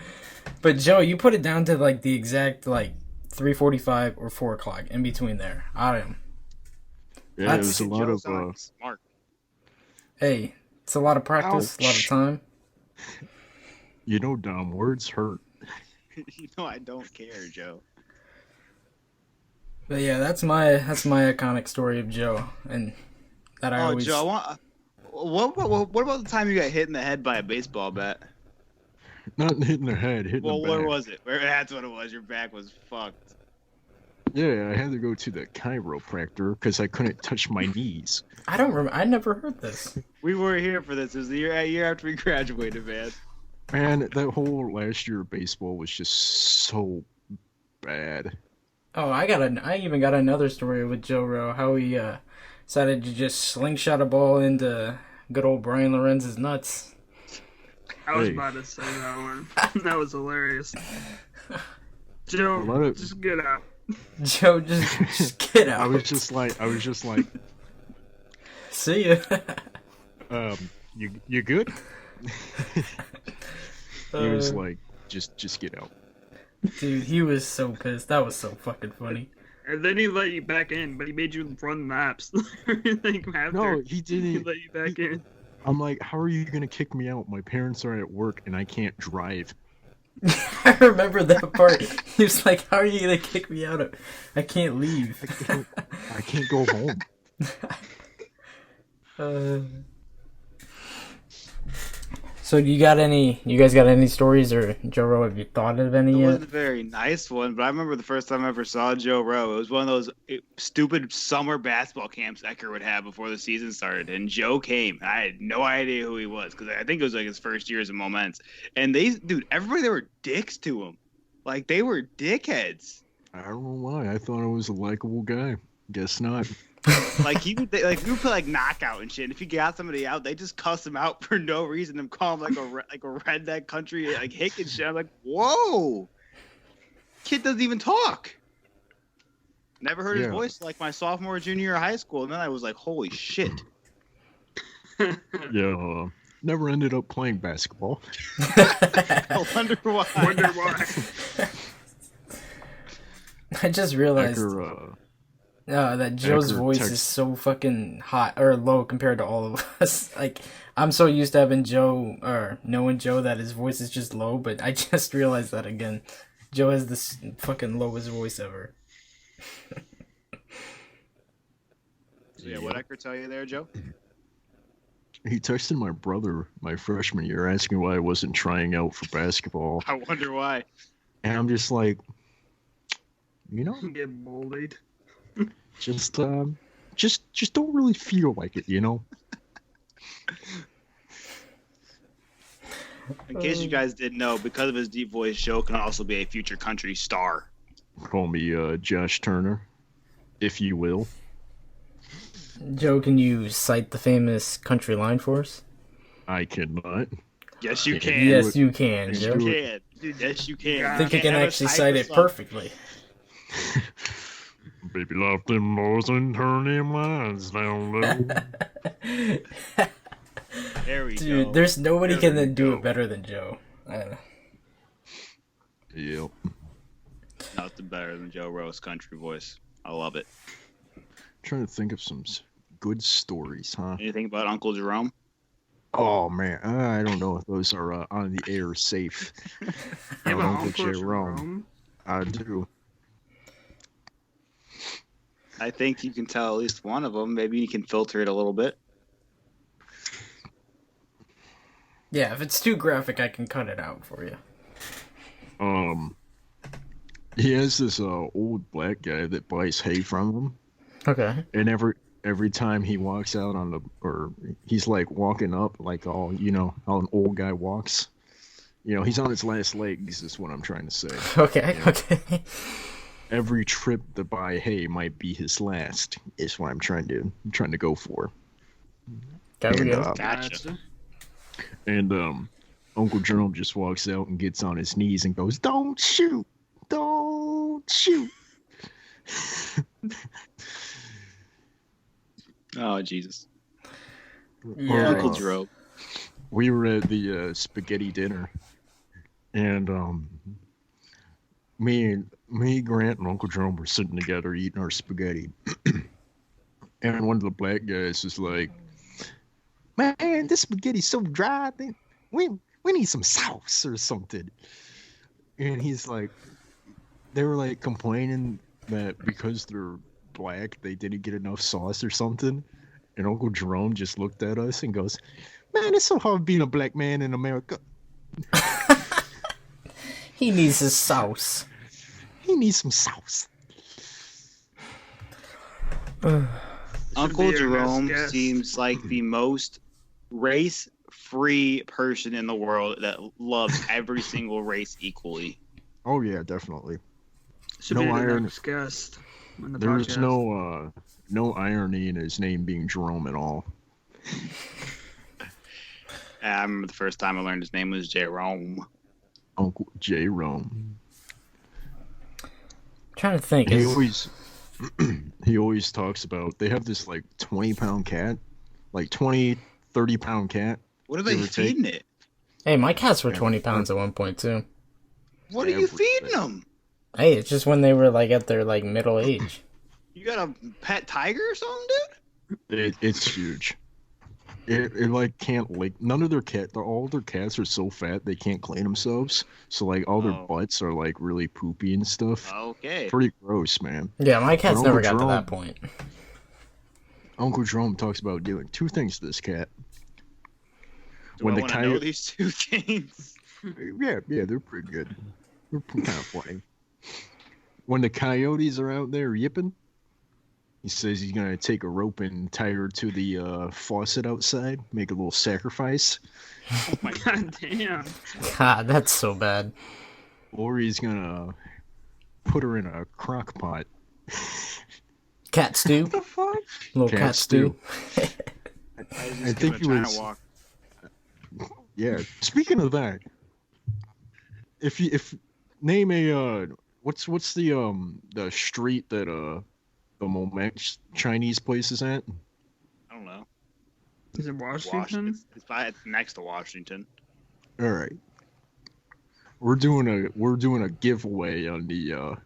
[SPEAKER 3] But Joe, you put it down to like the exact like 3:45 or 4 o'clock in between there. I don't.
[SPEAKER 2] Yeah,
[SPEAKER 3] That's-
[SPEAKER 2] there's a lot
[SPEAKER 1] Joe
[SPEAKER 2] of
[SPEAKER 1] sounds like smart.
[SPEAKER 3] Hey, it's a lot of practice, a lot of
[SPEAKER 2] Ouch.
[SPEAKER 3] time.
[SPEAKER 2] Dom, words hurt.
[SPEAKER 1] You know I don't care, Joe.
[SPEAKER 3] But yeah, that's my iconic story of Joe, and that I
[SPEAKER 1] Oh,
[SPEAKER 3] always.
[SPEAKER 1] Joe, what about the time you got hit in the head by a baseball bat?
[SPEAKER 2] Not hitting the head, hitting
[SPEAKER 1] Well,
[SPEAKER 2] the
[SPEAKER 1] where
[SPEAKER 2] back.
[SPEAKER 1] was it? That's what it was. Your back was fucked.
[SPEAKER 2] Yeah, I had to go to the chiropractor because I couldn't touch my knees.
[SPEAKER 3] I don't remember. I never heard this.
[SPEAKER 1] We weren't here for this. It was the year after we graduated, man.
[SPEAKER 2] Man, that whole last year of baseball was just so bad.
[SPEAKER 3] Oh, I even got another story with Joe Rowe. How he decided to just slingshot a ball into good old Brian Lorenz's nuts.
[SPEAKER 4] I was
[SPEAKER 2] Hey.
[SPEAKER 4] about to say that one. That was hilarious. Joe,
[SPEAKER 2] A lot of-
[SPEAKER 4] just get out.
[SPEAKER 3] Joe, just get out.
[SPEAKER 2] I was just like,
[SPEAKER 3] See ya.
[SPEAKER 2] you good? He was
[SPEAKER 3] Uh,
[SPEAKER 2] like, just get out.
[SPEAKER 3] dude, he was so pissed. That was so fucking funny.
[SPEAKER 4] And then he let you back in, but he made you run laps. Like, after
[SPEAKER 2] No, he
[SPEAKER 4] he
[SPEAKER 2] didn't.
[SPEAKER 4] let you back in.
[SPEAKER 2] I'm like, how are you gonna kick me out? My parents are at work and I can't drive.
[SPEAKER 3] I remember that part. He was like, "How are you gonna kick me out of? I can't leave."
[SPEAKER 2] I can't go home.
[SPEAKER 3] So you guys got any stories, or Joe Rowe, have you thought of any
[SPEAKER 1] It
[SPEAKER 3] yet?
[SPEAKER 1] wasn't a very nice one, but I remember the first time I ever saw Joe Rowe. It was one of those stupid summer basketball camps Ecker would have before the season started. And Joe came. And I had no idea who he was because I think it was like his first years in Moments. And everybody, they were dicks to him. Like, they were dickheads.
[SPEAKER 2] I don't know why. I thought I was a likable guy. Guess not.
[SPEAKER 1] Like, we would play like knockout and shit. And if he got somebody out, they just cuss him out for no reason and call him like a redneck country like hick and shit. I'm like, whoa, kid doesn't even talk. Never heard his
[SPEAKER 2] Yeah.
[SPEAKER 1] voice like my sophomore, junior year of high school, and then I was like, holy shit.
[SPEAKER 2] Yeah. Never ended up playing basketball.
[SPEAKER 1] I wonder why.
[SPEAKER 4] Wonder why.
[SPEAKER 3] I just realized
[SPEAKER 2] Ecker,
[SPEAKER 3] that Joe's
[SPEAKER 2] Ecker
[SPEAKER 3] voice
[SPEAKER 2] text-
[SPEAKER 3] is so fucking hot or low compared to all of us. Like, I'm so used to having Joe or knowing Joe that his voice is just low, but I just realized that again. Joe has this fucking lowest voice ever.
[SPEAKER 1] So, yeah, what Ecker tell you there, Joe?
[SPEAKER 2] he texted my brother my freshman year asking why I wasn't trying out for basketball.
[SPEAKER 1] I wonder why.
[SPEAKER 2] And I'm just like,
[SPEAKER 4] Get bullied.
[SPEAKER 2] just don't really feel like it,
[SPEAKER 1] In case you guys didn't know, because of his deep voice, Joe can also be a future country star.
[SPEAKER 2] Call me Josh Turner, if you will.
[SPEAKER 3] Joe, can you cite the famous country line for us?
[SPEAKER 2] I cannot.
[SPEAKER 1] Yes, you can.
[SPEAKER 3] Yes, you can,
[SPEAKER 2] Let's
[SPEAKER 3] Joe.
[SPEAKER 2] do
[SPEAKER 1] You
[SPEAKER 2] it.
[SPEAKER 1] can. Yes, you can.
[SPEAKER 3] I think you can
[SPEAKER 1] have a
[SPEAKER 3] actually
[SPEAKER 1] type
[SPEAKER 3] cite
[SPEAKER 1] of
[SPEAKER 3] it
[SPEAKER 1] song.
[SPEAKER 3] perfectly.
[SPEAKER 2] Baby, lock them doors and turn them lines down low.
[SPEAKER 1] There we
[SPEAKER 3] Dude,
[SPEAKER 1] go.
[SPEAKER 3] there's nobody
[SPEAKER 1] There we
[SPEAKER 3] can do
[SPEAKER 1] go.
[SPEAKER 3] it better than Joe.
[SPEAKER 2] Yep.
[SPEAKER 1] Nothing better than Joe Rowe's country voice. I love it.
[SPEAKER 2] Trying to think of some good stories, huh?
[SPEAKER 1] Anything about Uncle Jerome?
[SPEAKER 2] Oh man, I don't know if those are on the air safe.
[SPEAKER 4] You
[SPEAKER 2] I
[SPEAKER 4] have an
[SPEAKER 2] don't
[SPEAKER 4] Uncle
[SPEAKER 2] think Jerome.
[SPEAKER 4] Jerome?
[SPEAKER 2] I do.
[SPEAKER 1] I think you can tell at least one of them. Maybe you can filter it a little bit.
[SPEAKER 3] Yeah, if it's too graphic, I can cut it out for you.
[SPEAKER 2] He has this old black guy that buys hay from him,
[SPEAKER 3] Okay.
[SPEAKER 2] and every time he walks out or he's like walking up like how an old guy walks. He's on his last legs is what I'm trying to say.
[SPEAKER 3] Okay, okay.
[SPEAKER 2] Every trip to buy hay might be his last is what I'm trying to go for.
[SPEAKER 3] There we go.
[SPEAKER 1] Gotcha.
[SPEAKER 2] And Uncle Jerome just walks out and gets on his knees and goes, "Don't shoot! Don't shoot!"
[SPEAKER 1] Oh, Jesus.
[SPEAKER 3] Yeah.
[SPEAKER 1] Uncle Jerome.
[SPEAKER 2] We were at the spaghetti dinner, and me, Grant, and Uncle Jerome were sitting together eating our spaghetti, and one of the black guys is like, "Man, this spaghetti's so dry. We need some sauce or something." And he's like, they were like complaining that because they're black, they didn't get enough sauce or something. And Uncle Jerome just looked at us and goes, "Man, it's so hard being a black man in America."
[SPEAKER 3] He needs his sauce.
[SPEAKER 2] He needs some sauce.
[SPEAKER 1] Uncle
[SPEAKER 4] be your
[SPEAKER 1] Jerome
[SPEAKER 4] best guess.
[SPEAKER 1] seems like the most race-free person in the world that loves every single race equally.
[SPEAKER 2] Oh yeah, definitely.
[SPEAKER 4] Should
[SPEAKER 2] No
[SPEAKER 4] be the
[SPEAKER 2] iron.
[SPEAKER 4] next guest on the
[SPEAKER 2] There's
[SPEAKER 4] podcast.
[SPEAKER 2] no irony in his name being Jerome at all.
[SPEAKER 1] I remember the first time I learned his name was Jerome.
[SPEAKER 2] Uncle J. Rome.
[SPEAKER 3] Trying to think.
[SPEAKER 2] He always he always talks about they have this like 20-pound cat, like 20, 30-pound cat.
[SPEAKER 1] What are they
[SPEAKER 2] Give or take.
[SPEAKER 1] feeding it?
[SPEAKER 3] Hey, my cats were 20 pounds at one point too.
[SPEAKER 1] What are you
[SPEAKER 2] Everything.
[SPEAKER 1] feeding them?
[SPEAKER 3] Hey, it's just when they were like at their like middle age.
[SPEAKER 1] You got a pet tiger or something, dude?
[SPEAKER 2] It's huge. It like can't like none of all their cats are so fat they can't clean themselves. So like all their
[SPEAKER 1] Oh.
[SPEAKER 2] butts are like really poopy and stuff.
[SPEAKER 1] Okay.
[SPEAKER 2] Pretty gross, man.
[SPEAKER 3] Yeah, my cats
[SPEAKER 2] Uncle
[SPEAKER 3] never got to
[SPEAKER 2] Jerome-
[SPEAKER 3] that point.
[SPEAKER 2] Uncle Jerome talks about doing two things to this cat.
[SPEAKER 1] Do
[SPEAKER 2] when
[SPEAKER 1] I
[SPEAKER 2] the
[SPEAKER 1] want to know
[SPEAKER 2] coyote-
[SPEAKER 1] these two things?
[SPEAKER 2] Yeah, they're pretty good. They're kind of funny. When the coyotes are out there yipping, he says he's gonna take a rope and tie her to the faucet outside, make a little sacrifice,
[SPEAKER 1] Oh my
[SPEAKER 4] God damn.
[SPEAKER 3] God, that's so bad.
[SPEAKER 2] or he's gonna put her in a crock pot.
[SPEAKER 3] Cat stew.
[SPEAKER 4] What the fuck?
[SPEAKER 3] Little
[SPEAKER 2] Cat
[SPEAKER 3] cat stew.
[SPEAKER 1] I
[SPEAKER 2] think he was-
[SPEAKER 1] walk.
[SPEAKER 2] Yeah. Speaking of that, if name a what's the street that the Momex Chinese place is at?
[SPEAKER 1] I don't know.
[SPEAKER 4] Is it Washington?
[SPEAKER 1] It's next to Washington.
[SPEAKER 2] All right. We're doing a giveaway on the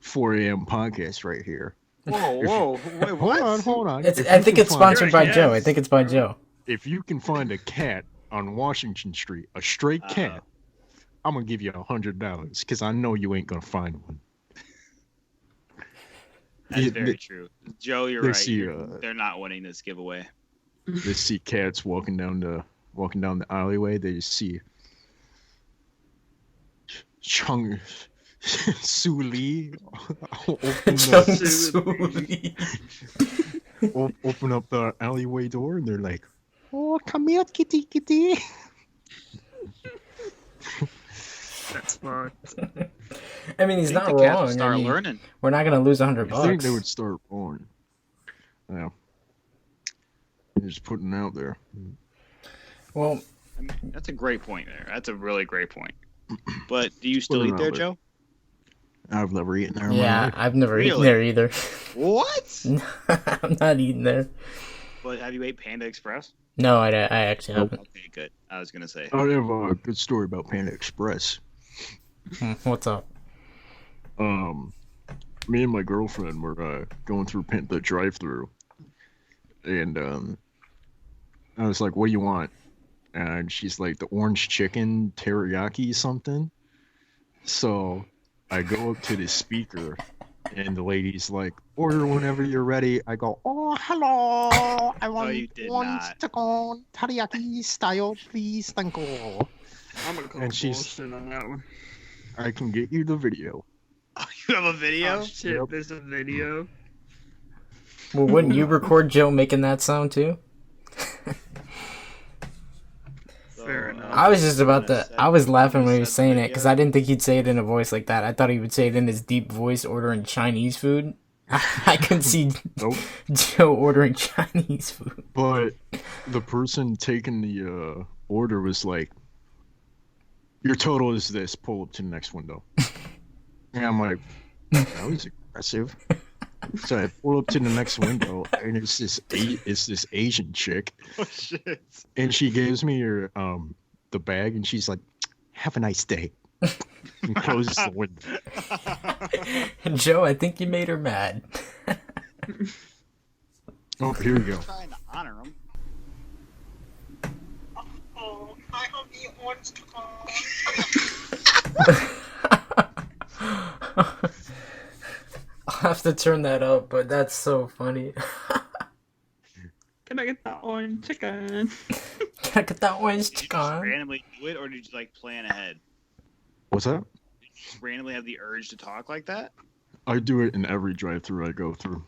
[SPEAKER 2] 4 a.m. podcast right here.
[SPEAKER 1] Whoa, wait, what?
[SPEAKER 2] Hold on.
[SPEAKER 3] It's,
[SPEAKER 2] If
[SPEAKER 3] I
[SPEAKER 2] you
[SPEAKER 3] think
[SPEAKER 2] can
[SPEAKER 3] it's
[SPEAKER 2] find-
[SPEAKER 3] sponsored by
[SPEAKER 4] Yes.
[SPEAKER 3] Joe. I think it's by Joe.
[SPEAKER 2] If you can find a cat on Washington Street, a stray cat, I'm gonna give you $100 because I know you ain't gonna find one.
[SPEAKER 1] That's
[SPEAKER 2] Yeah,
[SPEAKER 1] very true. Joe, you're
[SPEAKER 2] they
[SPEAKER 1] right.
[SPEAKER 2] see,
[SPEAKER 1] They're not winning this giveaway.
[SPEAKER 2] They see cats walking down the alleyway. They just see Chung Su Lee open up the alleyway door, and they're like, "Oh, come here, kitty, kitty."
[SPEAKER 4] That's fucked.
[SPEAKER 3] I mean, he's
[SPEAKER 1] I think
[SPEAKER 3] not
[SPEAKER 1] the cats will
[SPEAKER 3] wrong.
[SPEAKER 1] Start
[SPEAKER 3] I mean,
[SPEAKER 1] learning.
[SPEAKER 3] we're not gonna lose $100
[SPEAKER 2] I think
[SPEAKER 3] bucks.
[SPEAKER 2] they would start on. Yeah. Just putting it out there.
[SPEAKER 3] Well,
[SPEAKER 1] I mean, that's a great point there. That's a really great point. But do you still
[SPEAKER 2] Put it
[SPEAKER 1] eat
[SPEAKER 2] out
[SPEAKER 1] there,
[SPEAKER 2] there.
[SPEAKER 1] Joe?
[SPEAKER 2] I've never eaten there in my
[SPEAKER 3] yeah,
[SPEAKER 2] life.
[SPEAKER 3] I've never eaten
[SPEAKER 1] Really?
[SPEAKER 3] there either.
[SPEAKER 1] What?
[SPEAKER 3] I'm not eating there.
[SPEAKER 1] But have you ate Panda Express?
[SPEAKER 3] No, I actually haven't.
[SPEAKER 1] Okay, good. I was gonna say.
[SPEAKER 2] I have a good story about Panda Express.
[SPEAKER 3] What's up?
[SPEAKER 2] Me and my girlfriend were going through the drive-through, and I was like, "What do you want?" And she's like, "The orange chicken teriyaki something." So I go up to the speaker, and the lady's like, "Order whenever you're ready." I go, "Oh, hello! I want
[SPEAKER 1] you did
[SPEAKER 2] orange
[SPEAKER 1] not.
[SPEAKER 2] chicken teriyaki style, please, thank you."
[SPEAKER 4] I'm gonna call
[SPEAKER 2] And she's-
[SPEAKER 4] bullshit on that one.
[SPEAKER 2] I can get you the video.
[SPEAKER 1] Oh, you have a video?
[SPEAKER 4] Oh shit,
[SPEAKER 2] Yep.
[SPEAKER 4] there's a video.
[SPEAKER 3] Well, wouldn't you record Joe making that sound too?
[SPEAKER 4] Fair enough.
[SPEAKER 3] I was just about
[SPEAKER 1] gonna
[SPEAKER 3] to.
[SPEAKER 1] say-
[SPEAKER 3] I was laughing when he
[SPEAKER 1] gonna
[SPEAKER 3] was
[SPEAKER 1] say
[SPEAKER 3] saying
[SPEAKER 1] the
[SPEAKER 3] it because
[SPEAKER 1] video.
[SPEAKER 3] I didn't think he'd say it in a voice like that. I thought he would say it in his deep voice, ordering Chinese food. I can see
[SPEAKER 2] Nope.
[SPEAKER 3] Joe ordering Chinese food.
[SPEAKER 2] But the person taking the order was like, "Your total is this. Pull up to the next window." And I'm like, "That was aggressive." So I pull up to the next window, and it's this Asian chick,
[SPEAKER 1] Oh shit.
[SPEAKER 2] and she gives me her the bag, and she's like, "Have a nice day," and closes the window.
[SPEAKER 3] Joe, I think you made her mad.
[SPEAKER 2] Oh, here we go.
[SPEAKER 1] Trying to honor him.
[SPEAKER 5] Oh, I hope you orange
[SPEAKER 3] I'll have to turn that up, but that's so funny.
[SPEAKER 4] Can I get that orange chicken?
[SPEAKER 3] Can I get that orange
[SPEAKER 1] Did you just
[SPEAKER 3] chicken?
[SPEAKER 1] randomly do it, or did you like plan ahead?
[SPEAKER 2] What's that?
[SPEAKER 1] Randomly have the urge to talk like that?
[SPEAKER 2] I do it in every drive-through I go through.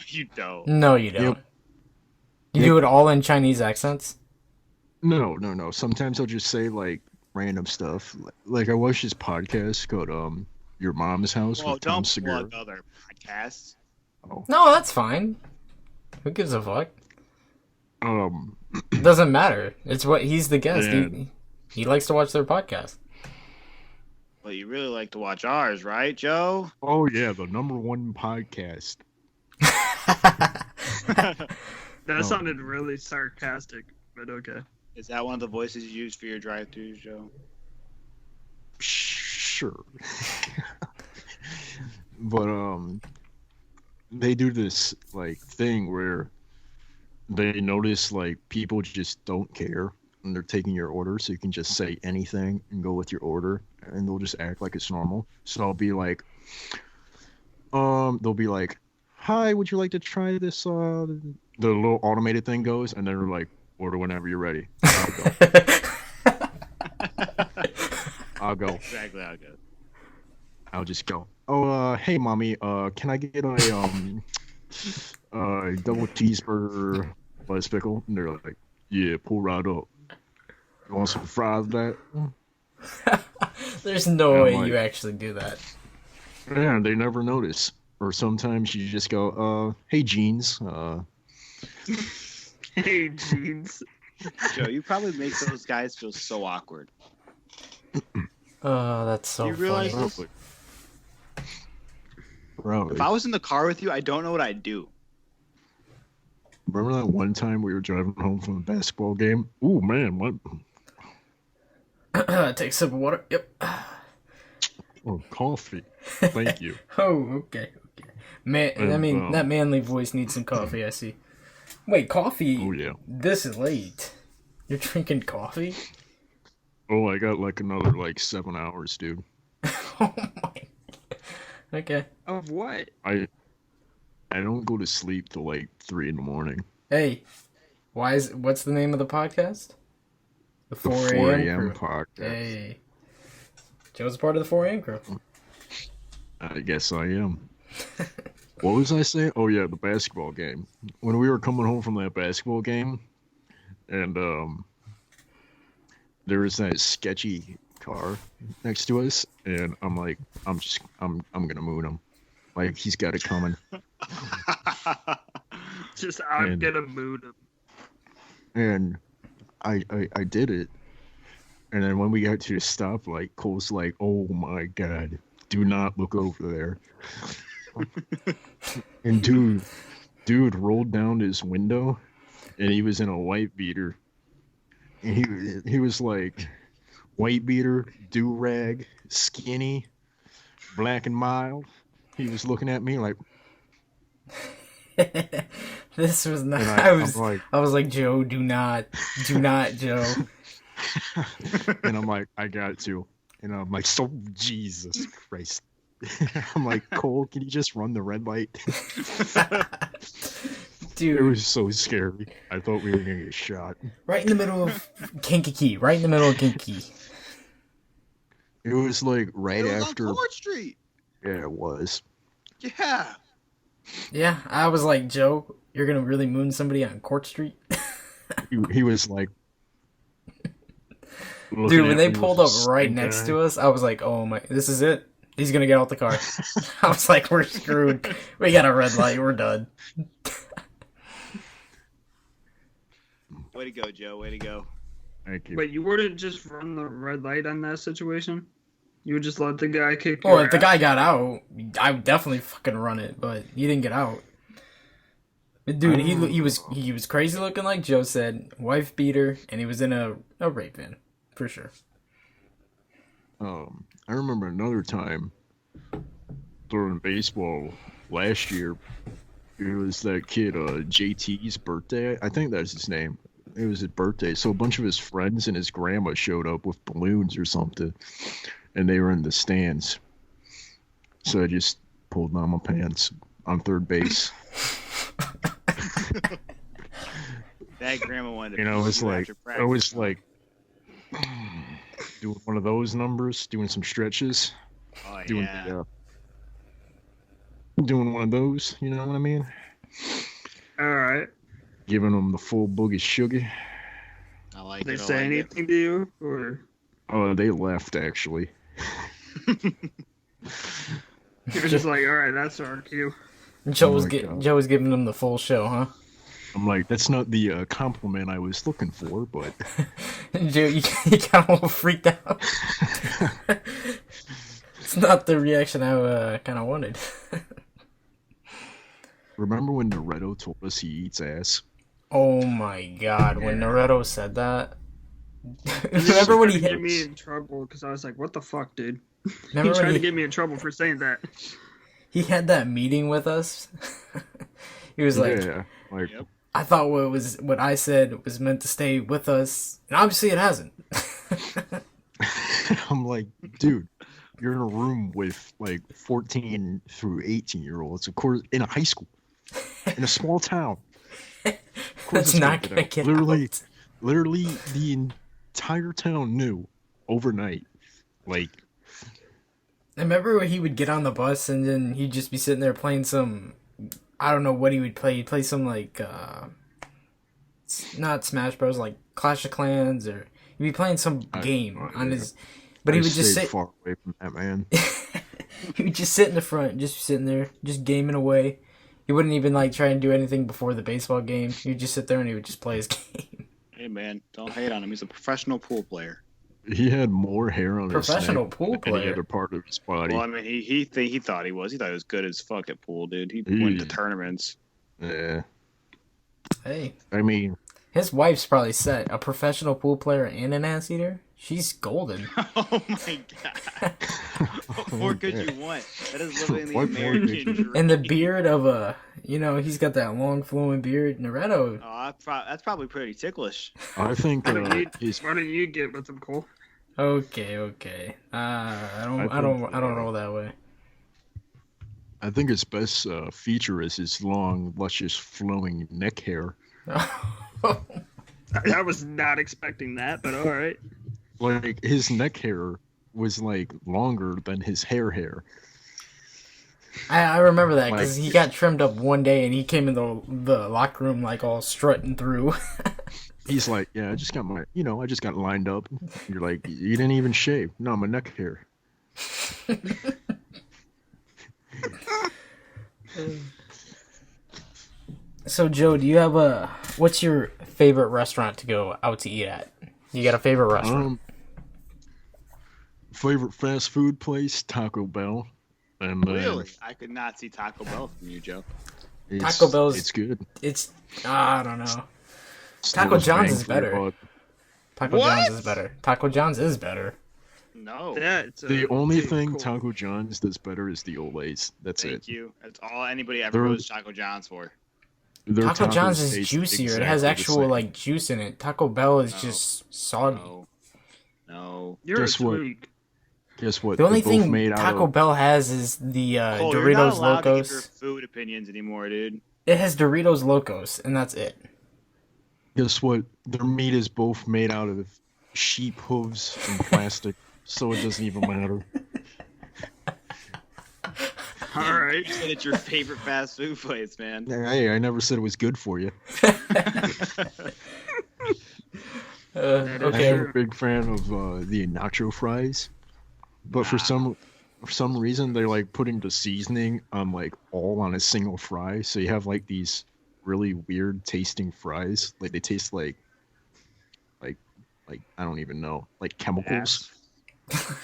[SPEAKER 1] You don't.
[SPEAKER 3] No, you don't.
[SPEAKER 2] Yep.
[SPEAKER 3] You do it all in Chinese accents?
[SPEAKER 2] No. Sometimes I'll just say like random stuff. Like I watched this podcast called Your Mom's House
[SPEAKER 1] Well,
[SPEAKER 2] with Tom
[SPEAKER 1] don't
[SPEAKER 2] Segura.
[SPEAKER 1] plug other podcasts.
[SPEAKER 3] No, that's fine. Who gives a fuck?
[SPEAKER 2] Um,
[SPEAKER 3] It doesn't matter. It's what he's the guest.
[SPEAKER 2] Man.
[SPEAKER 3] He likes to watch their podcast.
[SPEAKER 1] But you really like to watch ours, right, Joe?
[SPEAKER 2] oh yeah, the #1 podcast.
[SPEAKER 4] That
[SPEAKER 2] Oh.
[SPEAKER 4] sounded really sarcastic, but okay.
[SPEAKER 1] Is that one of the voices you use for your drive-thrus, Joe?
[SPEAKER 2] Sure. But they do this like thing where they notice like people just don't care when they're taking your order, so you can just say anything and go with your order, and they'll just act like it's normal. So I'll be like, they'll be like, "Hi, would you like to try this?" The little automated thing goes, and they're like, "Order whenever you're ready." I'll go. I'll go.
[SPEAKER 1] Exactly how it goes.
[SPEAKER 2] I'll just go. Oh, hey, mommy. Can I get a double cheeseburger, lettuce pickle? And they're like, yeah, pull right up. You want some fries, with that?
[SPEAKER 3] There's no
[SPEAKER 2] Yeah,
[SPEAKER 3] way
[SPEAKER 2] like-
[SPEAKER 3] you actually do that.
[SPEAKER 2] Yeah, they never notice. Or sometimes you just go, hey, jeans.
[SPEAKER 4] Hey, jeans.
[SPEAKER 1] Joe, you probably make those guys feel so awkward.
[SPEAKER 3] Oh, that's so
[SPEAKER 1] You realize
[SPEAKER 3] funny.
[SPEAKER 1] this?
[SPEAKER 2] Probably.
[SPEAKER 1] If I was in the car with you, I don't know what I'd do.
[SPEAKER 2] Remember that one time we were driving home from a basketball game? Ooh, man, what?
[SPEAKER 3] Take a sip of water. Yep.
[SPEAKER 2] Oh, coffee. Thank you.
[SPEAKER 3] Oh, okay. Man, I
[SPEAKER 2] And,
[SPEAKER 3] mean, that manly voice needs some coffee, I see. Wait, coffee?
[SPEAKER 2] Oh, yeah.
[SPEAKER 3] This late? You're drinking coffee?
[SPEAKER 2] Oh, I got like another like 7 hours, dude.
[SPEAKER 3] Oh my. Okay.
[SPEAKER 4] Of what?
[SPEAKER 2] I don't go to sleep till like 3 in the morning.
[SPEAKER 3] Hey, what's the name of the podcast? The
[SPEAKER 2] The
[SPEAKER 3] 4
[SPEAKER 2] 4
[SPEAKER 3] a.m.
[SPEAKER 2] a.m.
[SPEAKER 3] crew.
[SPEAKER 2] podcast.
[SPEAKER 3] Hey. Joe's part of the 4 a.m. crew.
[SPEAKER 2] I guess I am. What was I saying? Oh yeah, the basketball game. When we were coming home from that basketball game, and there was that sketchy car next to us, and I'm like, I'm gonna moon him. Like he's got it coming.
[SPEAKER 4] Just I'm
[SPEAKER 2] And-
[SPEAKER 4] gonna mood him.
[SPEAKER 2] And I did it. And then when we got to the stoplight, Cole's like, "Oh my god, do not look over there." And dude rolled down his window, and he was in a white beater. And he was like, white beater, do rag, skinny, black and mild. He was looking at me like,
[SPEAKER 3] This was not.
[SPEAKER 2] and
[SPEAKER 3] I was like, Joe, do not, Joe.
[SPEAKER 2] and I'm like, I got to. And I'm like, so Jesus Christ. I'm like, Cole, can you just run the red light?
[SPEAKER 3] Dude,
[SPEAKER 2] It was so scary. I thought we were gonna get shot.
[SPEAKER 3] right in the middle of Kankakee. Right in the middle of Kankakee.
[SPEAKER 2] It was like right
[SPEAKER 1] It was
[SPEAKER 2] after.
[SPEAKER 1] on Court Street.
[SPEAKER 2] Yeah, it was.
[SPEAKER 1] Yeah.
[SPEAKER 3] Yeah, I was like, Joe, you're gonna really moon somebody on Court Street?
[SPEAKER 2] He was like.
[SPEAKER 3] Dude, when they pulled up right next to us, I was like, oh my, this is it. He's gonna get out the car. I was like, we're screwed. We got a red light. We're done.
[SPEAKER 1] Way to go, Joe. Way to go.
[SPEAKER 2] Thank you.
[SPEAKER 4] Wait, you wouldn't just run the red light on that situation? You would just let the guy kick
[SPEAKER 3] Well,
[SPEAKER 4] your
[SPEAKER 3] if the
[SPEAKER 4] ass?
[SPEAKER 3] guy got out, I would definitely fucking run it, but he didn't get out. But dude, he was crazy looking, like Joe said, wife beater, and he was in a rape van, for sure.
[SPEAKER 2] I remember another time during baseball last year. It was that kid, JT's birthday. I think that's his name. It was his birthday. So a bunch of his friends and his grandma showed up with balloons or something, and they were in the stands. So I just pulled down my pants on third base.
[SPEAKER 1] That grandma wanted to
[SPEAKER 2] You know,
[SPEAKER 1] beat
[SPEAKER 2] it's
[SPEAKER 1] you
[SPEAKER 2] like,
[SPEAKER 1] after
[SPEAKER 2] I was
[SPEAKER 1] practice.
[SPEAKER 2] like, doing one of those numbers, doing some stretches,
[SPEAKER 1] Oh
[SPEAKER 2] doing
[SPEAKER 1] yeah.
[SPEAKER 2] doing one of those. You know what I mean?
[SPEAKER 4] All right.
[SPEAKER 2] Giving them the full boogie sugar.
[SPEAKER 1] I like
[SPEAKER 4] They
[SPEAKER 1] it. I
[SPEAKER 4] say
[SPEAKER 1] like
[SPEAKER 4] anything to you, or
[SPEAKER 2] Oh, they left actually.
[SPEAKER 4] you're just like, all right, that's our cue.
[SPEAKER 3] Joe
[SPEAKER 2] Oh
[SPEAKER 3] was
[SPEAKER 2] my God.
[SPEAKER 3] Joe was giving them the full show, huh?
[SPEAKER 2] I'm like, that's not the compliment I was looking for, but
[SPEAKER 3] Joe, you got a little freaked out. It's not the reaction I kind of wanted.
[SPEAKER 2] remember when Naruto told us he eats ass?
[SPEAKER 3] Oh my God! When
[SPEAKER 4] Yeah.
[SPEAKER 3] Naruto said that,
[SPEAKER 4] He
[SPEAKER 3] remember when
[SPEAKER 4] tried
[SPEAKER 3] he
[SPEAKER 4] to
[SPEAKER 3] hit?
[SPEAKER 4] get me in trouble because I was like, what the fuck, dude? He
[SPEAKER 3] Remember
[SPEAKER 4] tried
[SPEAKER 3] when
[SPEAKER 4] to
[SPEAKER 3] he,
[SPEAKER 4] get me in trouble for saying that.
[SPEAKER 3] he had that meeting with us? He was like,
[SPEAKER 2] Yeah, like
[SPEAKER 1] Yep.
[SPEAKER 3] I thought what I said was meant to stay with us, and obviously it hasn't.
[SPEAKER 2] I'm like, dude, you're in a room with like 14 through 18-year-olds, of course, in a high school, in a small town. Of course
[SPEAKER 3] That's
[SPEAKER 2] it's
[SPEAKER 3] not
[SPEAKER 2] get
[SPEAKER 3] gonna
[SPEAKER 2] out.
[SPEAKER 3] get
[SPEAKER 2] literally,
[SPEAKER 3] out.
[SPEAKER 2] literally, the entire town knew overnight. Like,
[SPEAKER 3] I remember when he would get on the bus and then he'd just be sitting there playing some. I don't know what he would play. He'd play some like, not Smash Bros, like Clash of Clans, or he'd be playing some game on his. But he
[SPEAKER 2] I
[SPEAKER 3] would just
[SPEAKER 2] stayed
[SPEAKER 3] sit.
[SPEAKER 2] far away from that man.
[SPEAKER 3] He would just sit in the front, just sitting there, just gaming away. He wouldn't even like try and do anything before the baseball game. He would just sit there and he would just play his game.
[SPEAKER 1] Hey man, don't hate on him. He's a professional pool player.
[SPEAKER 2] He had more hair on his
[SPEAKER 3] Professional
[SPEAKER 2] neck
[SPEAKER 3] pool
[SPEAKER 2] than any
[SPEAKER 3] player.
[SPEAKER 2] other part of his body.
[SPEAKER 1] Well, I mean, he thought he was. He thought he was good as fuck at pool, dude. He
[SPEAKER 2] He-
[SPEAKER 1] went to tournaments.
[SPEAKER 2] Yeah,
[SPEAKER 3] Hey,
[SPEAKER 2] I mean,
[SPEAKER 3] his wife's probably set. A professional pool player and an ass eater. She's golden.
[SPEAKER 1] Oh my god! What more could you want? That is literally the
[SPEAKER 2] What more
[SPEAKER 1] American
[SPEAKER 2] could you-
[SPEAKER 1] dream.
[SPEAKER 3] And the beard of a, he's got that long flowing beard. Naruto.
[SPEAKER 1] Oh, that's probably pretty ticklish.
[SPEAKER 2] I think
[SPEAKER 4] Why don't, you,
[SPEAKER 2] his
[SPEAKER 4] why don't you get with him, Cole?
[SPEAKER 3] Okay. I don't roll that way.
[SPEAKER 2] I think his best feature is his long, luscious, flowing neck hair.
[SPEAKER 4] I was not expecting that, but all right.
[SPEAKER 2] Like his neck hair was like longer than his hair.
[SPEAKER 3] I remember that
[SPEAKER 2] Like-
[SPEAKER 3] because he got trimmed up one day and he came in the locker room like all strutting through.
[SPEAKER 2] He's like, yeah, I just got I just got lined up. You're like, you didn't even shave. No, my neck hair.
[SPEAKER 3] So Joe, do you have what's your favorite restaurant to go out to eat at? You got a favorite restaurant?
[SPEAKER 2] Favorite fast food place, Taco Bell. And
[SPEAKER 1] Really? I could not see Taco Bell from you, Joe.
[SPEAKER 3] Taco Bell's-
[SPEAKER 2] it's good.
[SPEAKER 3] I don't know.
[SPEAKER 2] It's
[SPEAKER 3] Taco
[SPEAKER 2] the most
[SPEAKER 3] John's
[SPEAKER 2] bang
[SPEAKER 3] is
[SPEAKER 2] for your
[SPEAKER 3] better.
[SPEAKER 2] buck.
[SPEAKER 3] Taco
[SPEAKER 1] What?
[SPEAKER 3] John's is better. Taco John's is better.
[SPEAKER 1] No.
[SPEAKER 4] Yeah, it's
[SPEAKER 2] The only
[SPEAKER 4] dude,
[SPEAKER 2] thing
[SPEAKER 4] cool.
[SPEAKER 2] Taco John's does better is the Olays. That's
[SPEAKER 1] Thank
[SPEAKER 2] it.
[SPEAKER 1] you. That's all anybody ever
[SPEAKER 2] They're-
[SPEAKER 1] goes to Taco John's for.
[SPEAKER 2] Their
[SPEAKER 3] Taco John's
[SPEAKER 2] tacos
[SPEAKER 3] is
[SPEAKER 2] taste
[SPEAKER 3] juicier. It has
[SPEAKER 2] exactly the
[SPEAKER 3] actual
[SPEAKER 2] same.
[SPEAKER 3] like juice in it. Taco Bell is
[SPEAKER 1] No.
[SPEAKER 3] just soggy.
[SPEAKER 1] No.
[SPEAKER 4] You're
[SPEAKER 2] Guess
[SPEAKER 4] a
[SPEAKER 2] what?
[SPEAKER 4] tweak.
[SPEAKER 2] Guess what?
[SPEAKER 3] The only
[SPEAKER 2] They're both
[SPEAKER 3] thing
[SPEAKER 2] made out
[SPEAKER 3] Taco
[SPEAKER 2] of-
[SPEAKER 3] Bell has is the
[SPEAKER 1] Cole, you're not
[SPEAKER 3] Doritos
[SPEAKER 1] allowed to give your
[SPEAKER 3] Locos.
[SPEAKER 1] food opinions anymore, dude.
[SPEAKER 3] It has Doritos Locos, and that's it.
[SPEAKER 2] Guess what? Their meat is both made out of sheep hooves and plastic, so it doesn't even matter.
[SPEAKER 4] All right.
[SPEAKER 1] You said it's your favorite fast food place, man.
[SPEAKER 2] Hey, I never said it was good for you.
[SPEAKER 4] That is
[SPEAKER 3] Okay.
[SPEAKER 2] I'm
[SPEAKER 4] true.
[SPEAKER 2] a big fan of the nacho fries, but for some reason they're like putting the seasoning on like all on a single fry, so you have like these really weird tasting fries. Like they taste like I don't even know, like chemicals.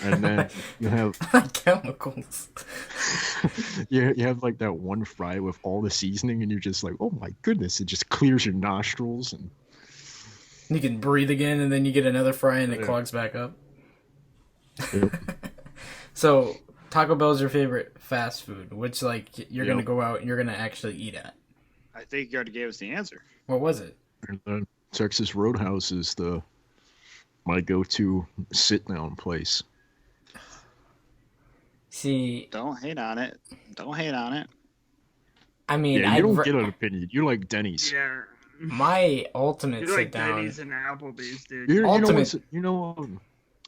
[SPEAKER 2] And then you have
[SPEAKER 3] Chemicals.
[SPEAKER 2] you have like that one fry with all the seasoning, and you're just like, oh my goodness, it just clears your nostrils. And
[SPEAKER 3] You can breathe again, and then you get another fry, and it
[SPEAKER 2] Yeah.
[SPEAKER 3] clogs back up.
[SPEAKER 2] Yep.
[SPEAKER 3] So Taco Bell's your favorite fast food, which like you're gonna
[SPEAKER 2] Yep.
[SPEAKER 3] go out and you're gonna actually eat at.
[SPEAKER 1] I think you already gave us the answer.
[SPEAKER 3] What was it?
[SPEAKER 2] And then Texas Roadhouse is my go-to sit-down place.
[SPEAKER 3] See,
[SPEAKER 1] Don't hate on it. Don't hate on it.
[SPEAKER 3] I mean,
[SPEAKER 2] Yeah, you don't get an opinion. You like Denny's.
[SPEAKER 4] Yeah.
[SPEAKER 3] my ultimate
[SPEAKER 4] You're
[SPEAKER 3] sit
[SPEAKER 4] like
[SPEAKER 3] down.
[SPEAKER 4] Denny's and Applebee's, dude.
[SPEAKER 2] You know
[SPEAKER 3] Ultimate-
[SPEAKER 2] what's-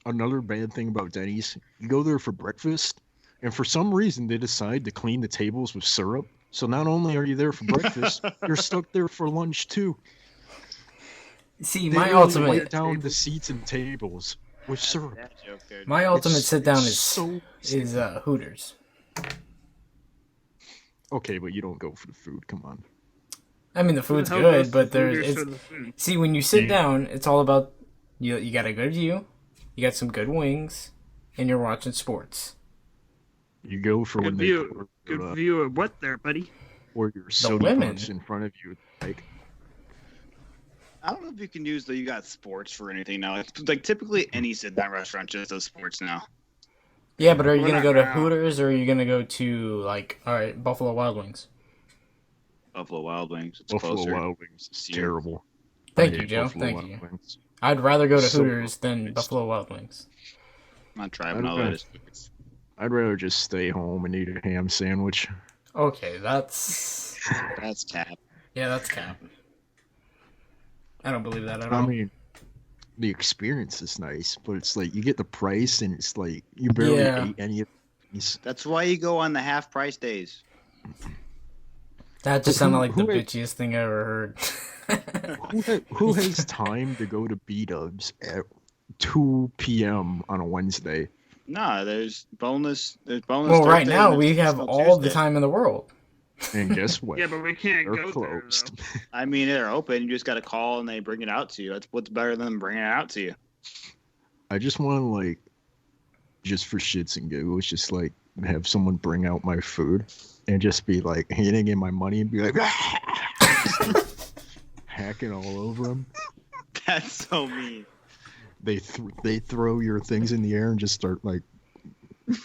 [SPEAKER 2] another bad thing about Denny's. You go there for breakfast, and for some reason they decide to clean the tables with syrup. So not only are you there for breakfast, you're stuck there for lunch too.
[SPEAKER 3] See,
[SPEAKER 2] They
[SPEAKER 3] my
[SPEAKER 2] really
[SPEAKER 3] ultimate
[SPEAKER 2] wipe down the seats and tables with syrup.
[SPEAKER 1] That joke there.
[SPEAKER 3] my ultimate
[SPEAKER 2] It's-
[SPEAKER 3] sit down
[SPEAKER 2] it's
[SPEAKER 3] is
[SPEAKER 2] so
[SPEAKER 3] Hooters.
[SPEAKER 2] okay, but you don't go for the food. Come on.
[SPEAKER 3] I mean, the food's
[SPEAKER 4] Who the hell goes
[SPEAKER 3] good, but
[SPEAKER 4] to Hooters
[SPEAKER 3] there's
[SPEAKER 4] for the food?
[SPEAKER 3] see when you sit
[SPEAKER 2] Yeah.
[SPEAKER 3] down, it's all about you got a good view, you got some good wings, and you're watching sports.
[SPEAKER 2] You go for
[SPEAKER 4] Good
[SPEAKER 2] when they
[SPEAKER 4] view.
[SPEAKER 2] pour
[SPEAKER 4] Good view of what there, buddy?
[SPEAKER 2] pour your soda
[SPEAKER 3] women.
[SPEAKER 2] pops in front of you. Like,
[SPEAKER 1] I don't know if you can use the you got sports for anything now. Like typically any sit down restaurant just does sports now.
[SPEAKER 3] Yeah, but are you
[SPEAKER 4] We're
[SPEAKER 3] gonna
[SPEAKER 4] not
[SPEAKER 3] go to
[SPEAKER 4] now.
[SPEAKER 3] Hooters or are you gonna go to like all right Buffalo Wild Wings?
[SPEAKER 1] Buffalo Wild Wings. It's
[SPEAKER 2] Buffalo
[SPEAKER 1] closer.
[SPEAKER 2] Wild Wings is
[SPEAKER 1] Yeah.
[SPEAKER 2] terrible.
[SPEAKER 3] Thank
[SPEAKER 2] I
[SPEAKER 3] you,
[SPEAKER 2] hate
[SPEAKER 3] Joe.
[SPEAKER 2] Buffalo
[SPEAKER 3] Thank
[SPEAKER 2] Wild
[SPEAKER 3] you.
[SPEAKER 2] Wings.
[SPEAKER 3] I'd rather go to
[SPEAKER 2] So
[SPEAKER 3] Hooters than
[SPEAKER 2] overpriced.
[SPEAKER 3] Buffalo Wild Wings.
[SPEAKER 1] I'm not driving
[SPEAKER 2] I
[SPEAKER 1] all
[SPEAKER 2] don't
[SPEAKER 1] that.
[SPEAKER 2] know. I'd rather just stay home and eat a ham sandwich.
[SPEAKER 3] Okay, that's
[SPEAKER 1] That's cap.
[SPEAKER 3] yeah, that's cap. I don't believe that at
[SPEAKER 2] I
[SPEAKER 3] all.
[SPEAKER 2] mean, the experience is nice, but it's like you get the price and it's like you barely
[SPEAKER 3] Yeah.
[SPEAKER 2] ate any of these.
[SPEAKER 1] That's why you go on the half price days.
[SPEAKER 3] That just
[SPEAKER 2] Who-
[SPEAKER 3] sounded like the
[SPEAKER 2] who had-
[SPEAKER 3] bitchiest thing I ever heard.
[SPEAKER 2] Who has time to go to B-dubs at 2 p.m. on a Wednesday?
[SPEAKER 1] No, there's bonus. There's bonus.
[SPEAKER 3] Well, right
[SPEAKER 1] Thursday
[SPEAKER 3] now
[SPEAKER 1] and
[SPEAKER 3] we
[SPEAKER 1] there's
[SPEAKER 3] have
[SPEAKER 1] still
[SPEAKER 3] all the
[SPEAKER 1] Tuesday.
[SPEAKER 3] time in the world.
[SPEAKER 2] And guess what?
[SPEAKER 4] Yeah, but we can't
[SPEAKER 2] They're
[SPEAKER 4] go there,
[SPEAKER 2] closed.
[SPEAKER 4] though.
[SPEAKER 1] I mean, they're open. You just got to call and they bring it out to you. That's what's better than them bringing it out to you.
[SPEAKER 2] I just want to like, just for shits and giggles, just like have someone bring out my food and just be like handing in my money and be like, hacking all over them.
[SPEAKER 1] That's so mean.
[SPEAKER 2] They throw your things in the air and just start like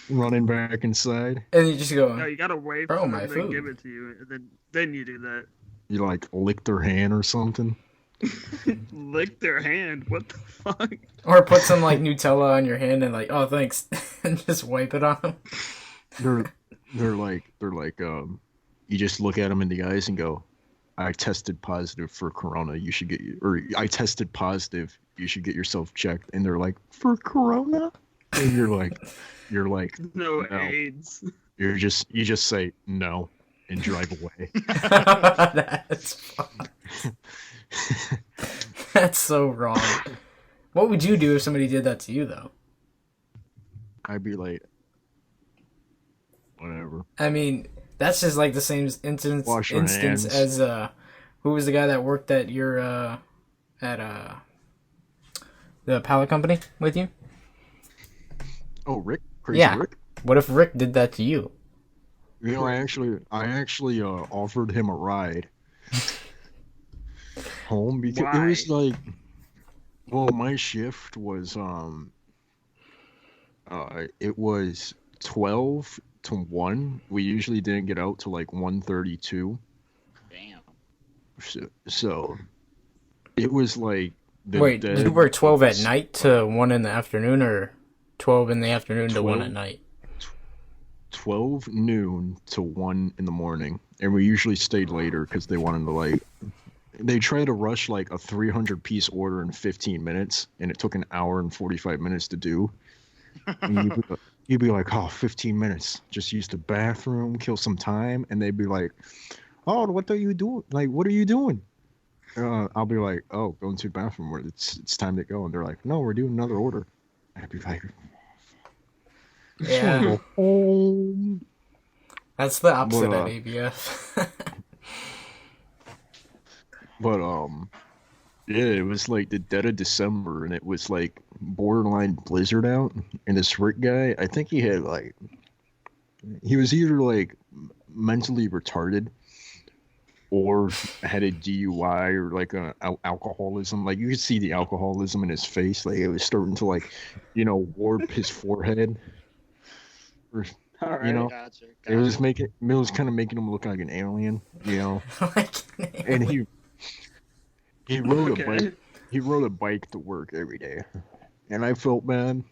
[SPEAKER 2] running back inside.
[SPEAKER 3] And you just go,
[SPEAKER 4] No, you gotta wait
[SPEAKER 3] Bro,
[SPEAKER 4] for
[SPEAKER 3] my
[SPEAKER 4] them to
[SPEAKER 3] food.
[SPEAKER 4] give it to you, and then you do that.
[SPEAKER 2] You like lick their hand or something.
[SPEAKER 4] Lick their hand. What the fuck?
[SPEAKER 3] or put some like Nutella on your hand and like, oh thanks, and just wipe it on them.
[SPEAKER 2] They're like you just look at them in the eyes and go, I tested positive for corona, you should get or I tested positive, you should get yourself checked. And they're like, for corona? And you're like
[SPEAKER 4] No,
[SPEAKER 2] No.
[SPEAKER 4] AIDS.
[SPEAKER 2] you just say no and drive away.
[SPEAKER 3] That's fucked. That's so wrong. What would you do if somebody did that to you though?
[SPEAKER 2] I'd be like, whatever.
[SPEAKER 3] I mean, that's just like the same
[SPEAKER 2] Wash your
[SPEAKER 3] instance
[SPEAKER 2] hands.
[SPEAKER 3] as who was the guy that worked at your the pallet company with you?
[SPEAKER 2] Oh, Rick? Crazy
[SPEAKER 3] Yeah.
[SPEAKER 2] Rick?
[SPEAKER 3] What if Rick did that to you?
[SPEAKER 2] You know, I actually offered him a ride home because it was like, well, my shift was it was 12 to 1. We usually didn't get out till like 1:32.
[SPEAKER 1] Damn.
[SPEAKER 2] So it was like the
[SPEAKER 3] Wait, did you
[SPEAKER 2] dead
[SPEAKER 3] work 12 at
[SPEAKER 2] was
[SPEAKER 3] night to 1 in the afternoon, or 12 in the afternoon to 1 at
[SPEAKER 2] 12.
[SPEAKER 3] night?
[SPEAKER 2] 12 noon to 1 in the morning, and we usually stayed later because they wanted to like they tried to rush like a 300 piece order in 15 minutes, and it took an hour and 45 minutes to do. And you'd be like, oh, 15 minutes, just use the bathroom, kill some time. And they'd be like, oh, what are you doing? Like, what are you doing? I'll be like, oh, going to the bathroom, where it's time to go. And they're like, no, we're doing another order. I'd be like,
[SPEAKER 3] Yeah,
[SPEAKER 2] go home.
[SPEAKER 3] that's the opposite
[SPEAKER 2] But,
[SPEAKER 3] at ABF.
[SPEAKER 2] But yeah, it was like the dead of December, and it was like borderline blizzard out. And this Rick guy, I think he had like, he was either like mentally retarded or had a DUI or like a alcoholism. Like you could see the alcoholism in his face. Like it was starting to like, warp his forehead. Or,
[SPEAKER 4] All right.
[SPEAKER 2] you know,
[SPEAKER 1] Gotcha.
[SPEAKER 2] it was kind of making him look like an alien. And he rode a bike. He rode a bike to work every day, and I felt bad.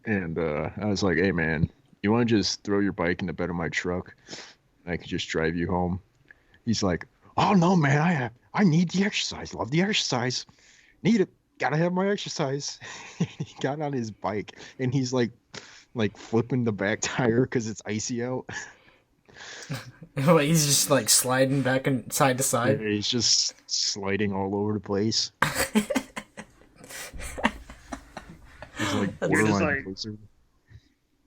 [SPEAKER 2] And I was like, "Hey, man, you want to just throw your bike in the bed of my truck? And I could just drive you home." He's like, "Oh no, man, I need the exercise. Love the exercise. Need it. gotta have my exercise. He got on his bike and he's like flipping the back tire because it's icy out.
[SPEAKER 3] Like, he's just like sliding back and side to side.
[SPEAKER 2] He's just sliding all over the place. He's like
[SPEAKER 4] You're just
[SPEAKER 2] borderline
[SPEAKER 4] like-
[SPEAKER 2] closer.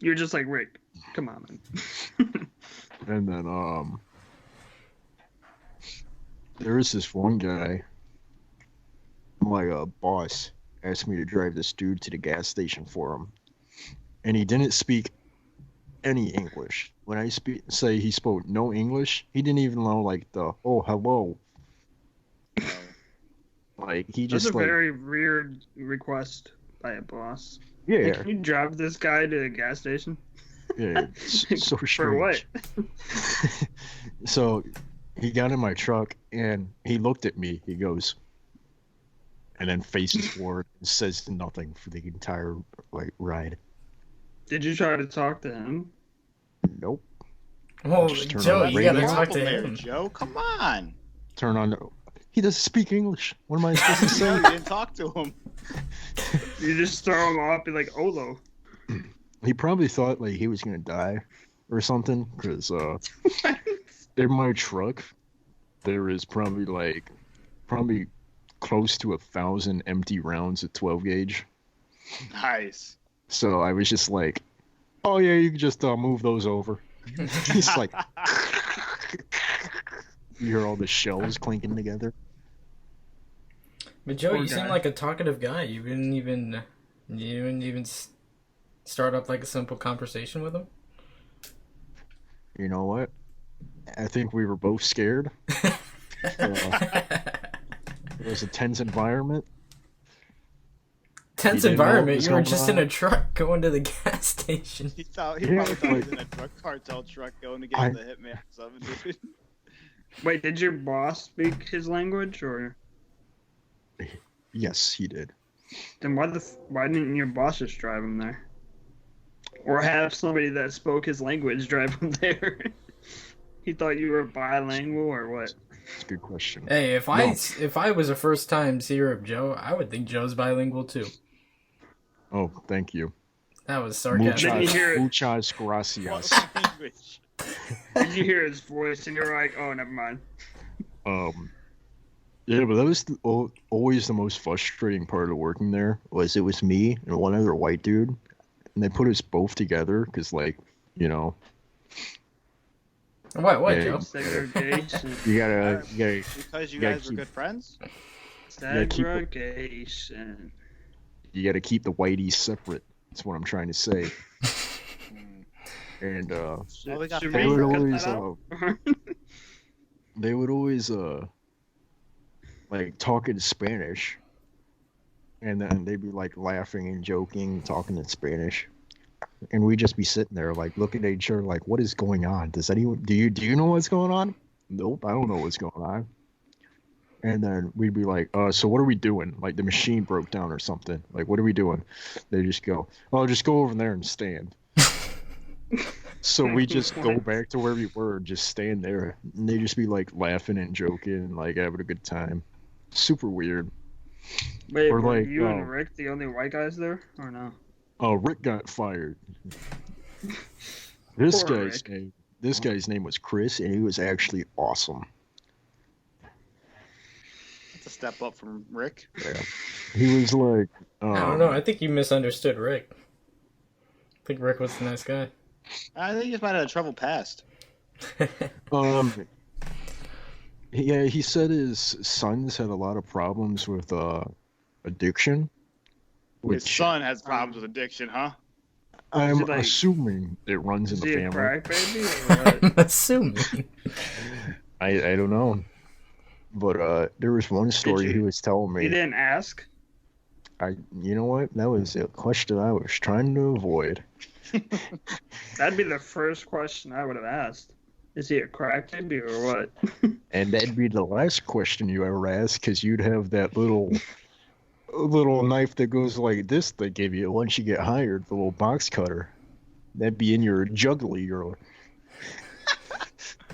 [SPEAKER 4] You're just like, Rick, come on, man.
[SPEAKER 2] And then there was this one guy, my boss asked me to drive this dude to the gas station for him, and he didn't speak any English. When I say he spoke no English, he didn't even know like the oh hello. Like he
[SPEAKER 4] That's
[SPEAKER 2] just
[SPEAKER 4] a
[SPEAKER 2] like
[SPEAKER 4] very weird request by a boss.
[SPEAKER 2] yeah
[SPEAKER 4] Hey, can you drive this guy to the gas station?
[SPEAKER 2] yeah it's so strange.
[SPEAKER 4] For what?
[SPEAKER 2] So he got in my truck and he looked at me. He goes, and then faces forward and says nothing for the entire like ride.
[SPEAKER 4] Did you try to talk to him?
[SPEAKER 2] Nope.
[SPEAKER 3] Well,
[SPEAKER 2] Just turn
[SPEAKER 3] Joe,
[SPEAKER 2] on the
[SPEAKER 3] you gotta
[SPEAKER 2] radio.
[SPEAKER 3] talk to
[SPEAKER 1] Problem there,
[SPEAKER 3] him.
[SPEAKER 1] Joe. Come on.
[SPEAKER 2] Turn on. He doesn't speak English. What am I supposed to
[SPEAKER 1] No,
[SPEAKER 2] say?
[SPEAKER 1] you didn't talk to him.
[SPEAKER 4] You just throw him off, be like, Olo.
[SPEAKER 2] He probably thought like he was gonna die or something because in my truck there is probably close to 1,000 empty rounds of 12 gauge.
[SPEAKER 1] Nice.
[SPEAKER 2] So I was just like, oh yeah, you can just move those over. He's like, you hear all the shells clinking together.
[SPEAKER 3] But Joe,
[SPEAKER 4] Poor
[SPEAKER 3] you seem
[SPEAKER 4] guy.
[SPEAKER 3] like a talkative guy. You didn't even start up like a simple conversation with him.
[SPEAKER 2] You know what? I think we were both scared. It was a tense environment.
[SPEAKER 3] Tense
[SPEAKER 2] didn't know what
[SPEAKER 3] environment.
[SPEAKER 2] was
[SPEAKER 3] You were
[SPEAKER 2] going
[SPEAKER 3] just in
[SPEAKER 2] on.
[SPEAKER 3] a truck going to the gas station.
[SPEAKER 1] He probably
[SPEAKER 2] Yeah,
[SPEAKER 1] thought he was
[SPEAKER 2] like-
[SPEAKER 1] in a drug cartel truck going to get
[SPEAKER 2] I-
[SPEAKER 1] the hitman or something, dude.
[SPEAKER 4] Wait, did your boss speak his language, or
[SPEAKER 2] Yes, he did.
[SPEAKER 4] then why didn't your boss just drive him there, or have somebody that spoke his language drive him there? He thought you were bilingual, or what?
[SPEAKER 2] It's a good question.
[SPEAKER 3] Hey, if I was a first time seer of Joe, I would think Joe's bilingual too.
[SPEAKER 2] Oh, thank you.
[SPEAKER 3] That was
[SPEAKER 4] Didn't you
[SPEAKER 3] sarcastic.
[SPEAKER 4] hear it?
[SPEAKER 2] Muchas gracias.
[SPEAKER 1] What language?
[SPEAKER 4] Did you hear his voice and you're like, oh, never mind.
[SPEAKER 2] Yeah, but that was always the most frustrating part of working there. It was me and one other white dude, and they put us both together because, like, you know,
[SPEAKER 3] What,
[SPEAKER 2] Yeah.
[SPEAKER 3] Joe?
[SPEAKER 4] Segregation.
[SPEAKER 2] you gotta
[SPEAKER 1] Because you
[SPEAKER 2] Yeah,
[SPEAKER 1] guys were
[SPEAKER 2] keep-
[SPEAKER 1] good friends?
[SPEAKER 2] Yeah, keep it-
[SPEAKER 4] Segregation.
[SPEAKER 2] keep the whiteies separate. That's what I'm trying to say. And
[SPEAKER 1] Well, we got
[SPEAKER 4] Should
[SPEAKER 2] they
[SPEAKER 4] we
[SPEAKER 2] would
[SPEAKER 4] cut
[SPEAKER 2] always
[SPEAKER 4] that out?
[SPEAKER 2] like talk in Spanish, and then they'd be like laughing and joking, talking in Spanish, and we'd just be sitting there like looking at each other like, what is going on? Do you know what's going on? Nope, I don't know what's going on. And then we'd be like, so what are we doing? Like the machine broke down or something. Like, what are we doing? They just go, oh, just go over there and stand. So we just go back to where we were, just stand there, and they just be like laughing and joking and like having a good time. Super weird.
[SPEAKER 4] Wait,
[SPEAKER 2] Or
[SPEAKER 4] were
[SPEAKER 2] like,
[SPEAKER 4] you and Rick the only white guys there, or no?
[SPEAKER 2] Oh, Rick got fired. This
[SPEAKER 4] Poor
[SPEAKER 2] guy's
[SPEAKER 4] Rick.
[SPEAKER 2] name was Chris, and he was actually awesome.
[SPEAKER 1] That's a step up from Rick.
[SPEAKER 2] Yeah. He was like,
[SPEAKER 3] I don't know. I think you misunderstood Rick. I think Rick was a nice guy.
[SPEAKER 1] I think he just might have had a troubled past.
[SPEAKER 2] Yeah, he said his sons had a lot of problems with addiction,
[SPEAKER 1] His
[SPEAKER 2] which
[SPEAKER 1] son has problems with addiction, huh?
[SPEAKER 2] I'm
[SPEAKER 4] Is it like-
[SPEAKER 2] assuming it runs in
[SPEAKER 4] Is
[SPEAKER 2] the
[SPEAKER 4] he a
[SPEAKER 2] family.
[SPEAKER 4] crack baby, or what?
[SPEAKER 3] Assuming.
[SPEAKER 2] I don't know, but there was one story
[SPEAKER 4] you-
[SPEAKER 2] he was telling
[SPEAKER 4] You
[SPEAKER 2] me.
[SPEAKER 4] didn't ask?
[SPEAKER 2] You know what? That was a question I was trying to avoid.
[SPEAKER 4] That'd be the first question I would have asked. Is he a crack baby, or what?
[SPEAKER 2] And that'd be the last question you ever ask, because you'd have that little knife that goes like this they give you once you get hired, the little box cutter. That'd be in your juggly or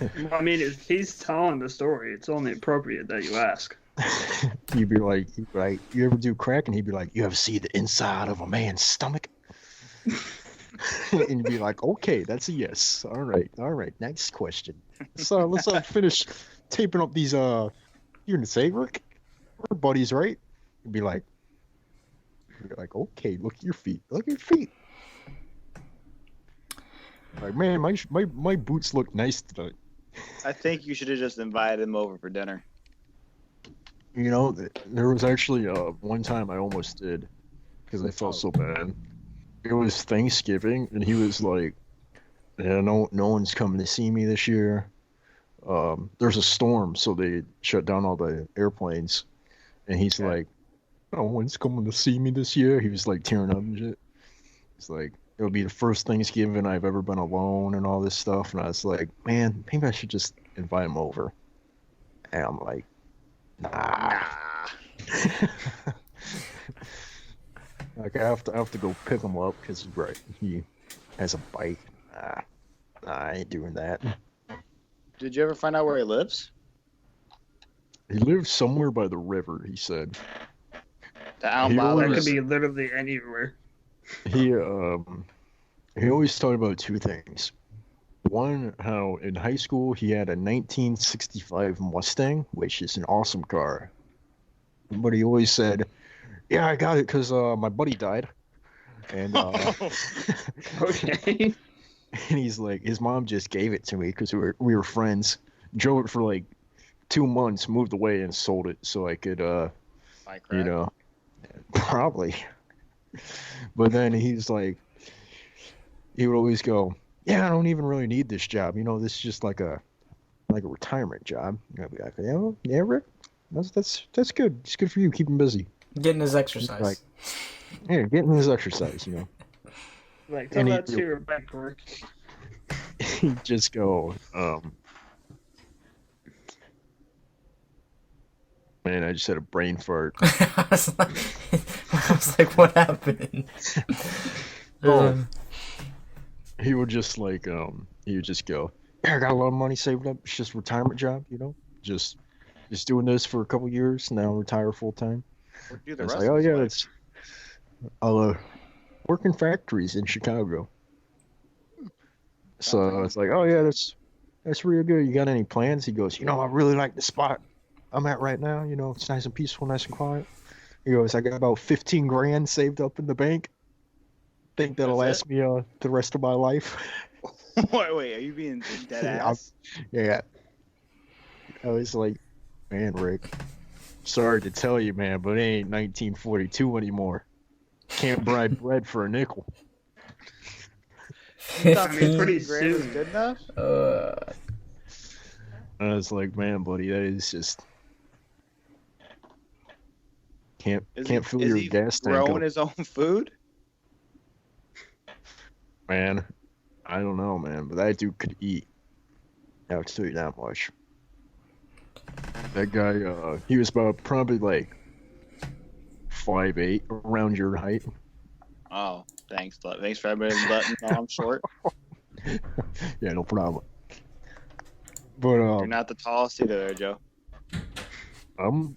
[SPEAKER 4] Well, I mean, if he's telling the story, it's only appropriate that you ask.
[SPEAKER 2] he'd be like, you ever do crack? And he'd be like, you ever see the inside of a man's stomach? And you'd be like, okay, that's a yes. All right. Next question. So let's finish taping up these. You're gonna say, Rick? We're buddies, right? You'd be like, okay, look at your feet. Look at your feet. Like, man, my boots look nice today.
[SPEAKER 1] I think you should have just invited him over for dinner.
[SPEAKER 2] You know, there was actually one time I almost did because I felt so bad. It was Thanksgiving, and he was like, "Yeah, no one's coming to see me this year. There's a storm, so they shut down all the airplanes." And he's like, "No one's coming to see me this year." He was like tearing up and shit. It's like it'll be the first Thanksgiving I've ever been alone and all this stuff. And I was like, "Man, maybe I should just invite him over." And I'm like, nah. Like I have to go pick him up because he has a bike. I ain't doing that.
[SPEAKER 1] Did you ever find out where he lives?
[SPEAKER 2] He lives somewhere by the river. He said
[SPEAKER 1] Down
[SPEAKER 2] He
[SPEAKER 1] by
[SPEAKER 4] That
[SPEAKER 1] the
[SPEAKER 4] could
[SPEAKER 2] always-
[SPEAKER 4] be literally anywhere.
[SPEAKER 2] he always talked about two things. One, how in high school he had a 1965 Mustang, which is an awesome car. But he always said, "Yeah, I got it because my buddy died," and
[SPEAKER 4] Okay.
[SPEAKER 2] and he's like, his mom just gave it to me because we were friends. Drove it for like 2 months, moved away, and sold it so I could
[SPEAKER 1] My crap.
[SPEAKER 2] you know, probably. But then he's like, he would always go, "Yeah, I don't even really need this job. You know, this is just like a retirement job." And I'd be like, "Yeah, Rick, that's good. It's good for you. Keep him busy.
[SPEAKER 3] Getting his exercise.
[SPEAKER 2] Like- Yeah, getting his exercise. You know."
[SPEAKER 4] Like, tell
[SPEAKER 2] And he-
[SPEAKER 4] that to your back work.
[SPEAKER 2] He'd just go, man, I just had a brain fart.
[SPEAKER 3] I was like, what happened?
[SPEAKER 2] Oh. He would just like, he would just go, "Yeah, I got a lot of money saved up. It's just a retirement job, you know, just doing this for a couple years. Now retire full time."
[SPEAKER 1] Do the
[SPEAKER 2] It's
[SPEAKER 1] rest
[SPEAKER 2] like,
[SPEAKER 1] of
[SPEAKER 2] "Oh
[SPEAKER 1] his
[SPEAKER 2] yeah,
[SPEAKER 1] life.
[SPEAKER 2] that's I'll work in factories in Chicago." So it's like, "Oh yeah, that's real good. You got any plans?" He goes, "You know, I really like the spot I'm at right now. You know, it's nice and peaceful, nice and quiet." He goes, "I got about 15 grand saved up in the bank. Think that'll
[SPEAKER 1] That's
[SPEAKER 2] last me the rest of my life."
[SPEAKER 1] Wait, are you being dead
[SPEAKER 2] Yeah,
[SPEAKER 1] ass?
[SPEAKER 2] Yeah. I was like, "Man, Rick, sorry to tell you, man, but it ain't 1942 anymore. Can't buy bread for a nickel."
[SPEAKER 1] You thought
[SPEAKER 4] I mean, pretty
[SPEAKER 1] 15 grand was
[SPEAKER 4] soon.
[SPEAKER 1] good enough?
[SPEAKER 2] I was like, "Man, buddy, that is just can't fill
[SPEAKER 1] is
[SPEAKER 2] your
[SPEAKER 1] he
[SPEAKER 2] gas tank
[SPEAKER 1] growing
[SPEAKER 2] up,
[SPEAKER 1] his own food?
[SPEAKER 2] man." I don't know, man, but that dude could eat. I'll tell you that much. That guy, he was about probably like 5'8", around your height.
[SPEAKER 1] Oh, thanks. Thanks for everybody letting me know I'm short.
[SPEAKER 2] Yeah, no problem. But
[SPEAKER 1] You're not the tallest either, there, Joe.
[SPEAKER 2] I'm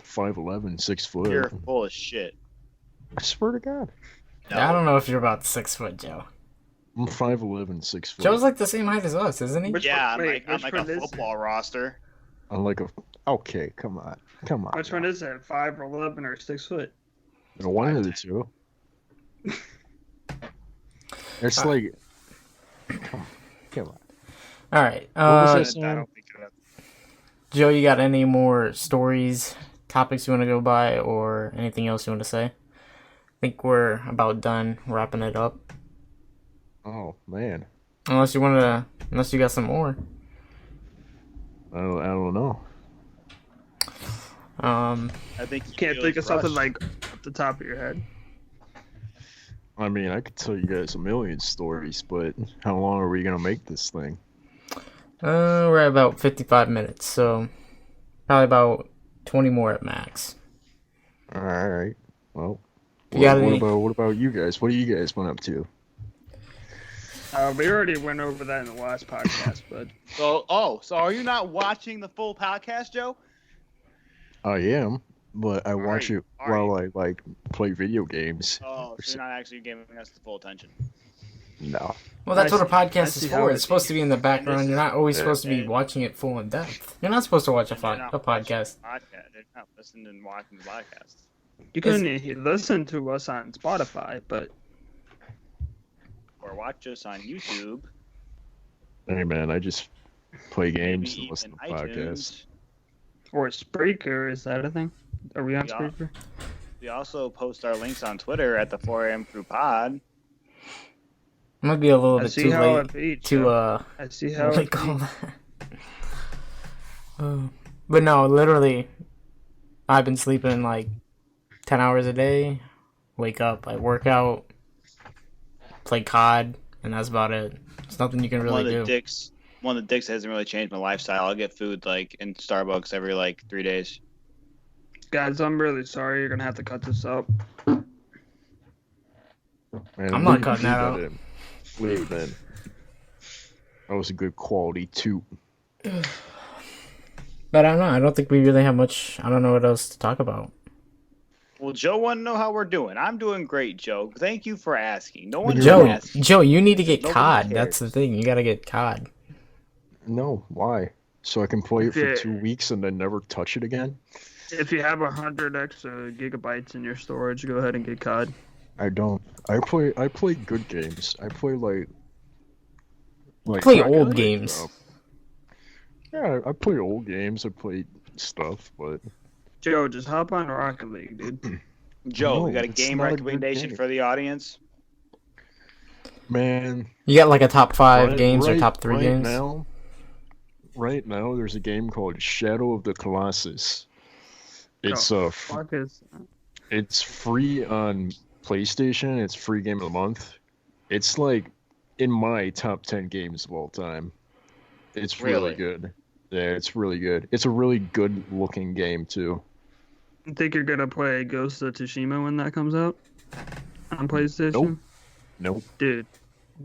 [SPEAKER 2] 5'11", 6 foot.
[SPEAKER 1] You're full of shit.
[SPEAKER 2] I swear to God,
[SPEAKER 3] I don't know if you're about 6 foot, Joe.
[SPEAKER 2] I'm 5'11", 6 foot.
[SPEAKER 3] Joe's like the same height as us, isn't he?
[SPEAKER 4] Which
[SPEAKER 1] Yeah,
[SPEAKER 4] one-
[SPEAKER 1] I'm
[SPEAKER 4] wait,
[SPEAKER 1] like
[SPEAKER 4] which
[SPEAKER 1] a
[SPEAKER 4] one is
[SPEAKER 1] football roster.
[SPEAKER 2] I'm like a. Okay, come on.
[SPEAKER 4] Which one is that? 5'11" or 6 foot?
[SPEAKER 2] One of the two. It's like. Come on.
[SPEAKER 3] All right.
[SPEAKER 2] What was
[SPEAKER 1] I
[SPEAKER 2] this?
[SPEAKER 1] don't think that.
[SPEAKER 3] Joe, you got any more stories, topics you want to go by, or anything else you want to say? I think we're about done wrapping it up.
[SPEAKER 2] Oh man,
[SPEAKER 3] Unless you got some more.
[SPEAKER 2] I don't know.
[SPEAKER 1] I think
[SPEAKER 4] You can't think of something like off the top of your head.
[SPEAKER 2] I mean, I could tell you guys a million stories, but how long are we gonna make this thing?
[SPEAKER 3] We're at about 55 minutes, so probably about 20 more at max.
[SPEAKER 2] All right. Well,
[SPEAKER 3] You got any-
[SPEAKER 2] what about you guys? What have you guys been up to?
[SPEAKER 4] We already went over that in the last podcast, but
[SPEAKER 1] So are you not watching the full podcast, Joe?
[SPEAKER 2] I am, but I watch
[SPEAKER 1] Are
[SPEAKER 2] it
[SPEAKER 1] you?
[SPEAKER 2] while I like play video games.
[SPEAKER 1] Oh, so you're not actually giving us the full attention.
[SPEAKER 2] No.
[SPEAKER 3] Well, that's
[SPEAKER 4] I
[SPEAKER 3] what a
[SPEAKER 4] see- I
[SPEAKER 3] podcast is
[SPEAKER 4] see how
[SPEAKER 3] for.
[SPEAKER 4] it
[SPEAKER 3] It's supposed to be in the background. You're not always
[SPEAKER 2] Yeah.
[SPEAKER 3] supposed to be watching it full in depth. You're not supposed to watch a
[SPEAKER 1] You're not watching
[SPEAKER 3] podcast.
[SPEAKER 1] the podcast. You're not listening and watching the podcast.
[SPEAKER 4] You can listen to us on Spotify, but
[SPEAKER 1] Or watch us on YouTube.
[SPEAKER 2] Hey man, I just play games
[SPEAKER 1] maybe
[SPEAKER 2] and listen to
[SPEAKER 1] even
[SPEAKER 2] podcasts.
[SPEAKER 1] iTunes.
[SPEAKER 4] or Spreaker, is that a thing? Are we on
[SPEAKER 1] Yeah.
[SPEAKER 4] Spreaker?
[SPEAKER 1] We also post our links on Twitter at the 4am Crew Pod.
[SPEAKER 3] I might be a little
[SPEAKER 4] I
[SPEAKER 3] bit
[SPEAKER 4] see
[SPEAKER 3] too
[SPEAKER 4] how
[SPEAKER 3] late
[SPEAKER 4] it beats.
[SPEAKER 3] to
[SPEAKER 4] I see how
[SPEAKER 3] what do you
[SPEAKER 4] it
[SPEAKER 3] call
[SPEAKER 4] beats.
[SPEAKER 3] that? But no, literally, I've been sleeping like 10 hours a day. Wake up, I work out, play COD, and that's about it. It's nothing you can really do.
[SPEAKER 1] One of the dicks hasn't really changed my lifestyle. I'll get food like in Starbucks every like 3 days.
[SPEAKER 4] Guys, I'm really sorry. You're gonna have to cut this up.
[SPEAKER 2] Man,
[SPEAKER 3] I'm not
[SPEAKER 2] leave-
[SPEAKER 3] cutting
[SPEAKER 2] leave
[SPEAKER 3] that out.
[SPEAKER 2] in. Leave it in. That was a good quality toot.
[SPEAKER 3] But I don't know. I don't think we really have much. I don't know what else to talk about.
[SPEAKER 1] Well, Joe want to know how we're doing. I'm doing great, Joe. Thank you for asking. No one
[SPEAKER 3] Joe,
[SPEAKER 1] asked.
[SPEAKER 3] Joe, you need to get
[SPEAKER 1] Nobody
[SPEAKER 3] COD.
[SPEAKER 1] cares.
[SPEAKER 3] That's the thing. You gotta get COD.
[SPEAKER 2] No, why? So I can play it for
[SPEAKER 4] Yeah.
[SPEAKER 2] 2 weeks and then never touch it again?
[SPEAKER 4] If you have 100 extra gigabytes in your storage, go ahead and get COD.
[SPEAKER 2] I don't. I play good games. I play like
[SPEAKER 3] Play
[SPEAKER 2] Rocket
[SPEAKER 3] old
[SPEAKER 2] League
[SPEAKER 3] games.
[SPEAKER 2] stuff. Yeah, I play old games. I play stuff, but
[SPEAKER 4] Joe, just hop on Rocket League, dude.
[SPEAKER 1] Joe,
[SPEAKER 2] No,
[SPEAKER 1] we got a
[SPEAKER 2] it's
[SPEAKER 1] game
[SPEAKER 2] not a good
[SPEAKER 1] recommendation
[SPEAKER 2] game.
[SPEAKER 1] for the audience.
[SPEAKER 2] man,
[SPEAKER 3] You got like a top 5
[SPEAKER 2] right-
[SPEAKER 3] games or
[SPEAKER 2] right-
[SPEAKER 3] top 3
[SPEAKER 2] right
[SPEAKER 3] games?
[SPEAKER 2] Right now, there's a game called Shadow of the Colossus. It's
[SPEAKER 4] Fuck is.
[SPEAKER 2] it's free on PlayStation. It's free game of the month. It's like in my top 10 games of all time. It's really
[SPEAKER 1] Really?
[SPEAKER 2] good. Yeah, it's really good. It's a really good looking game too.
[SPEAKER 4] You think you're gonna play Ghost of Tsushima when that comes out on PlayStation?
[SPEAKER 2] Nope.
[SPEAKER 4] Dude,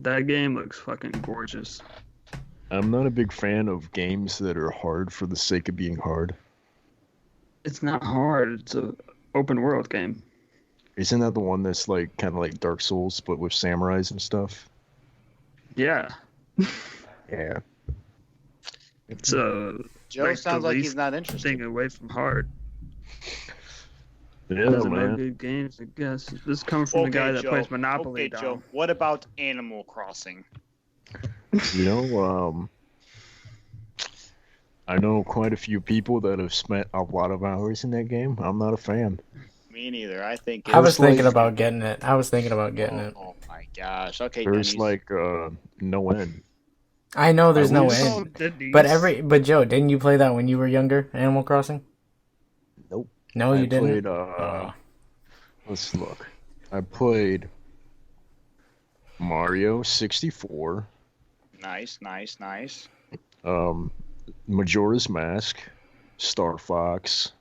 [SPEAKER 4] that game looks fucking gorgeous.
[SPEAKER 2] I'm not a big fan of games that are hard for the sake of being hard.
[SPEAKER 4] It's not hard. It's a open world game.
[SPEAKER 2] Isn't that the one that's like kind of like Dark Souls but with samurais and stuff?
[SPEAKER 4] Yeah,
[SPEAKER 2] Yeah.
[SPEAKER 4] it's a
[SPEAKER 1] Joe
[SPEAKER 4] Like,
[SPEAKER 1] sounds
[SPEAKER 4] the
[SPEAKER 1] like he's
[SPEAKER 4] least
[SPEAKER 1] not interested.
[SPEAKER 4] thing away from hard.
[SPEAKER 2] Yeah,
[SPEAKER 4] Doesn't know
[SPEAKER 2] man.
[SPEAKER 4] good games, I guess. This is coming from the guy that
[SPEAKER 1] Joe.
[SPEAKER 4] plays Monopoly.
[SPEAKER 1] Okay,
[SPEAKER 4] Dom.
[SPEAKER 1] Joe. What about Animal Crossing?
[SPEAKER 2] You know, I know quite a few people that have spent a lot of hours in that game. I'm not a fan.
[SPEAKER 1] Me neither. I think
[SPEAKER 3] I was
[SPEAKER 2] There's, like-
[SPEAKER 3] thinking about getting it. I was thinking about getting it.
[SPEAKER 1] Oh my gosh. Okay,
[SPEAKER 2] There's
[SPEAKER 1] Denny's.
[SPEAKER 2] like no end.
[SPEAKER 3] I know there's no
[SPEAKER 2] was-
[SPEAKER 3] end.
[SPEAKER 4] Denny's.
[SPEAKER 3] But Joe, didn't you play that when you were younger, Animal Crossing?
[SPEAKER 2] Nope.
[SPEAKER 3] No,
[SPEAKER 2] I
[SPEAKER 3] you didn't.
[SPEAKER 2] played
[SPEAKER 3] Oh.
[SPEAKER 2] let's look. I played Mario 64,
[SPEAKER 1] Nice, nice, nice.
[SPEAKER 2] Majora's Mask, Star Fox,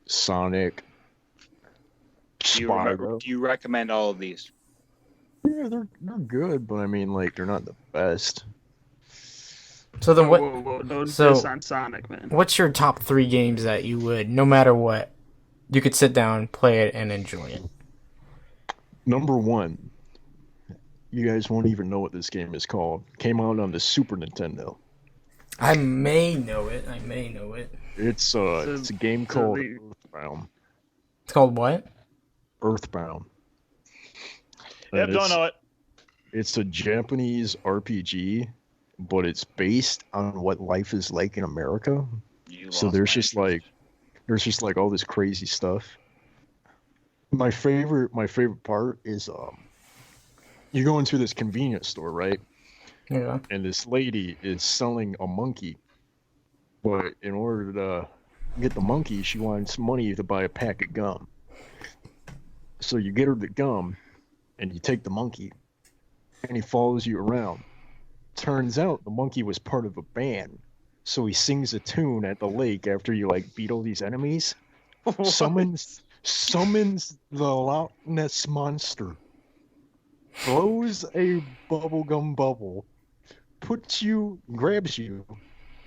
[SPEAKER 2] Sonic, Spyro.
[SPEAKER 1] Do you recommend all of these?
[SPEAKER 2] Yeah, they're good, but I mean, like, they're not the best.
[SPEAKER 3] So then, what?
[SPEAKER 4] Whoa, don't
[SPEAKER 3] so-
[SPEAKER 4] diss on Sonic, man.
[SPEAKER 3] What's your top 3 games that you would, no matter what, you could sit down, play it, and enjoy it?
[SPEAKER 2] Number one, you guys won't even know what this game is called. Came out on the Super Nintendo.
[SPEAKER 3] I may know it. I may know it.
[SPEAKER 2] It's a game called
[SPEAKER 4] the-
[SPEAKER 2] Earthbound.
[SPEAKER 3] It's called what?
[SPEAKER 2] Earthbound.
[SPEAKER 1] Yep,
[SPEAKER 2] And
[SPEAKER 1] don't know it.
[SPEAKER 2] It's a Japanese RPG, but it's based on what life is like in America.
[SPEAKER 1] You
[SPEAKER 2] So
[SPEAKER 1] lost
[SPEAKER 2] there's
[SPEAKER 1] my
[SPEAKER 2] just
[SPEAKER 1] interest.
[SPEAKER 2] like all this crazy stuff. My favorite part is you go into this convenience store, right?
[SPEAKER 3] Yeah.
[SPEAKER 2] And this lady is selling a monkey. But in order to get the monkey, she wants money to buy a pack of gum. So you get her the gum, and you take the monkey, and he follows you around. Turns out the monkey was part of a band. So he sings a tune at the lake after you like beat all these enemies. Summons the Loch Ness monster. Blows a bubblegum bubble. Grabs you,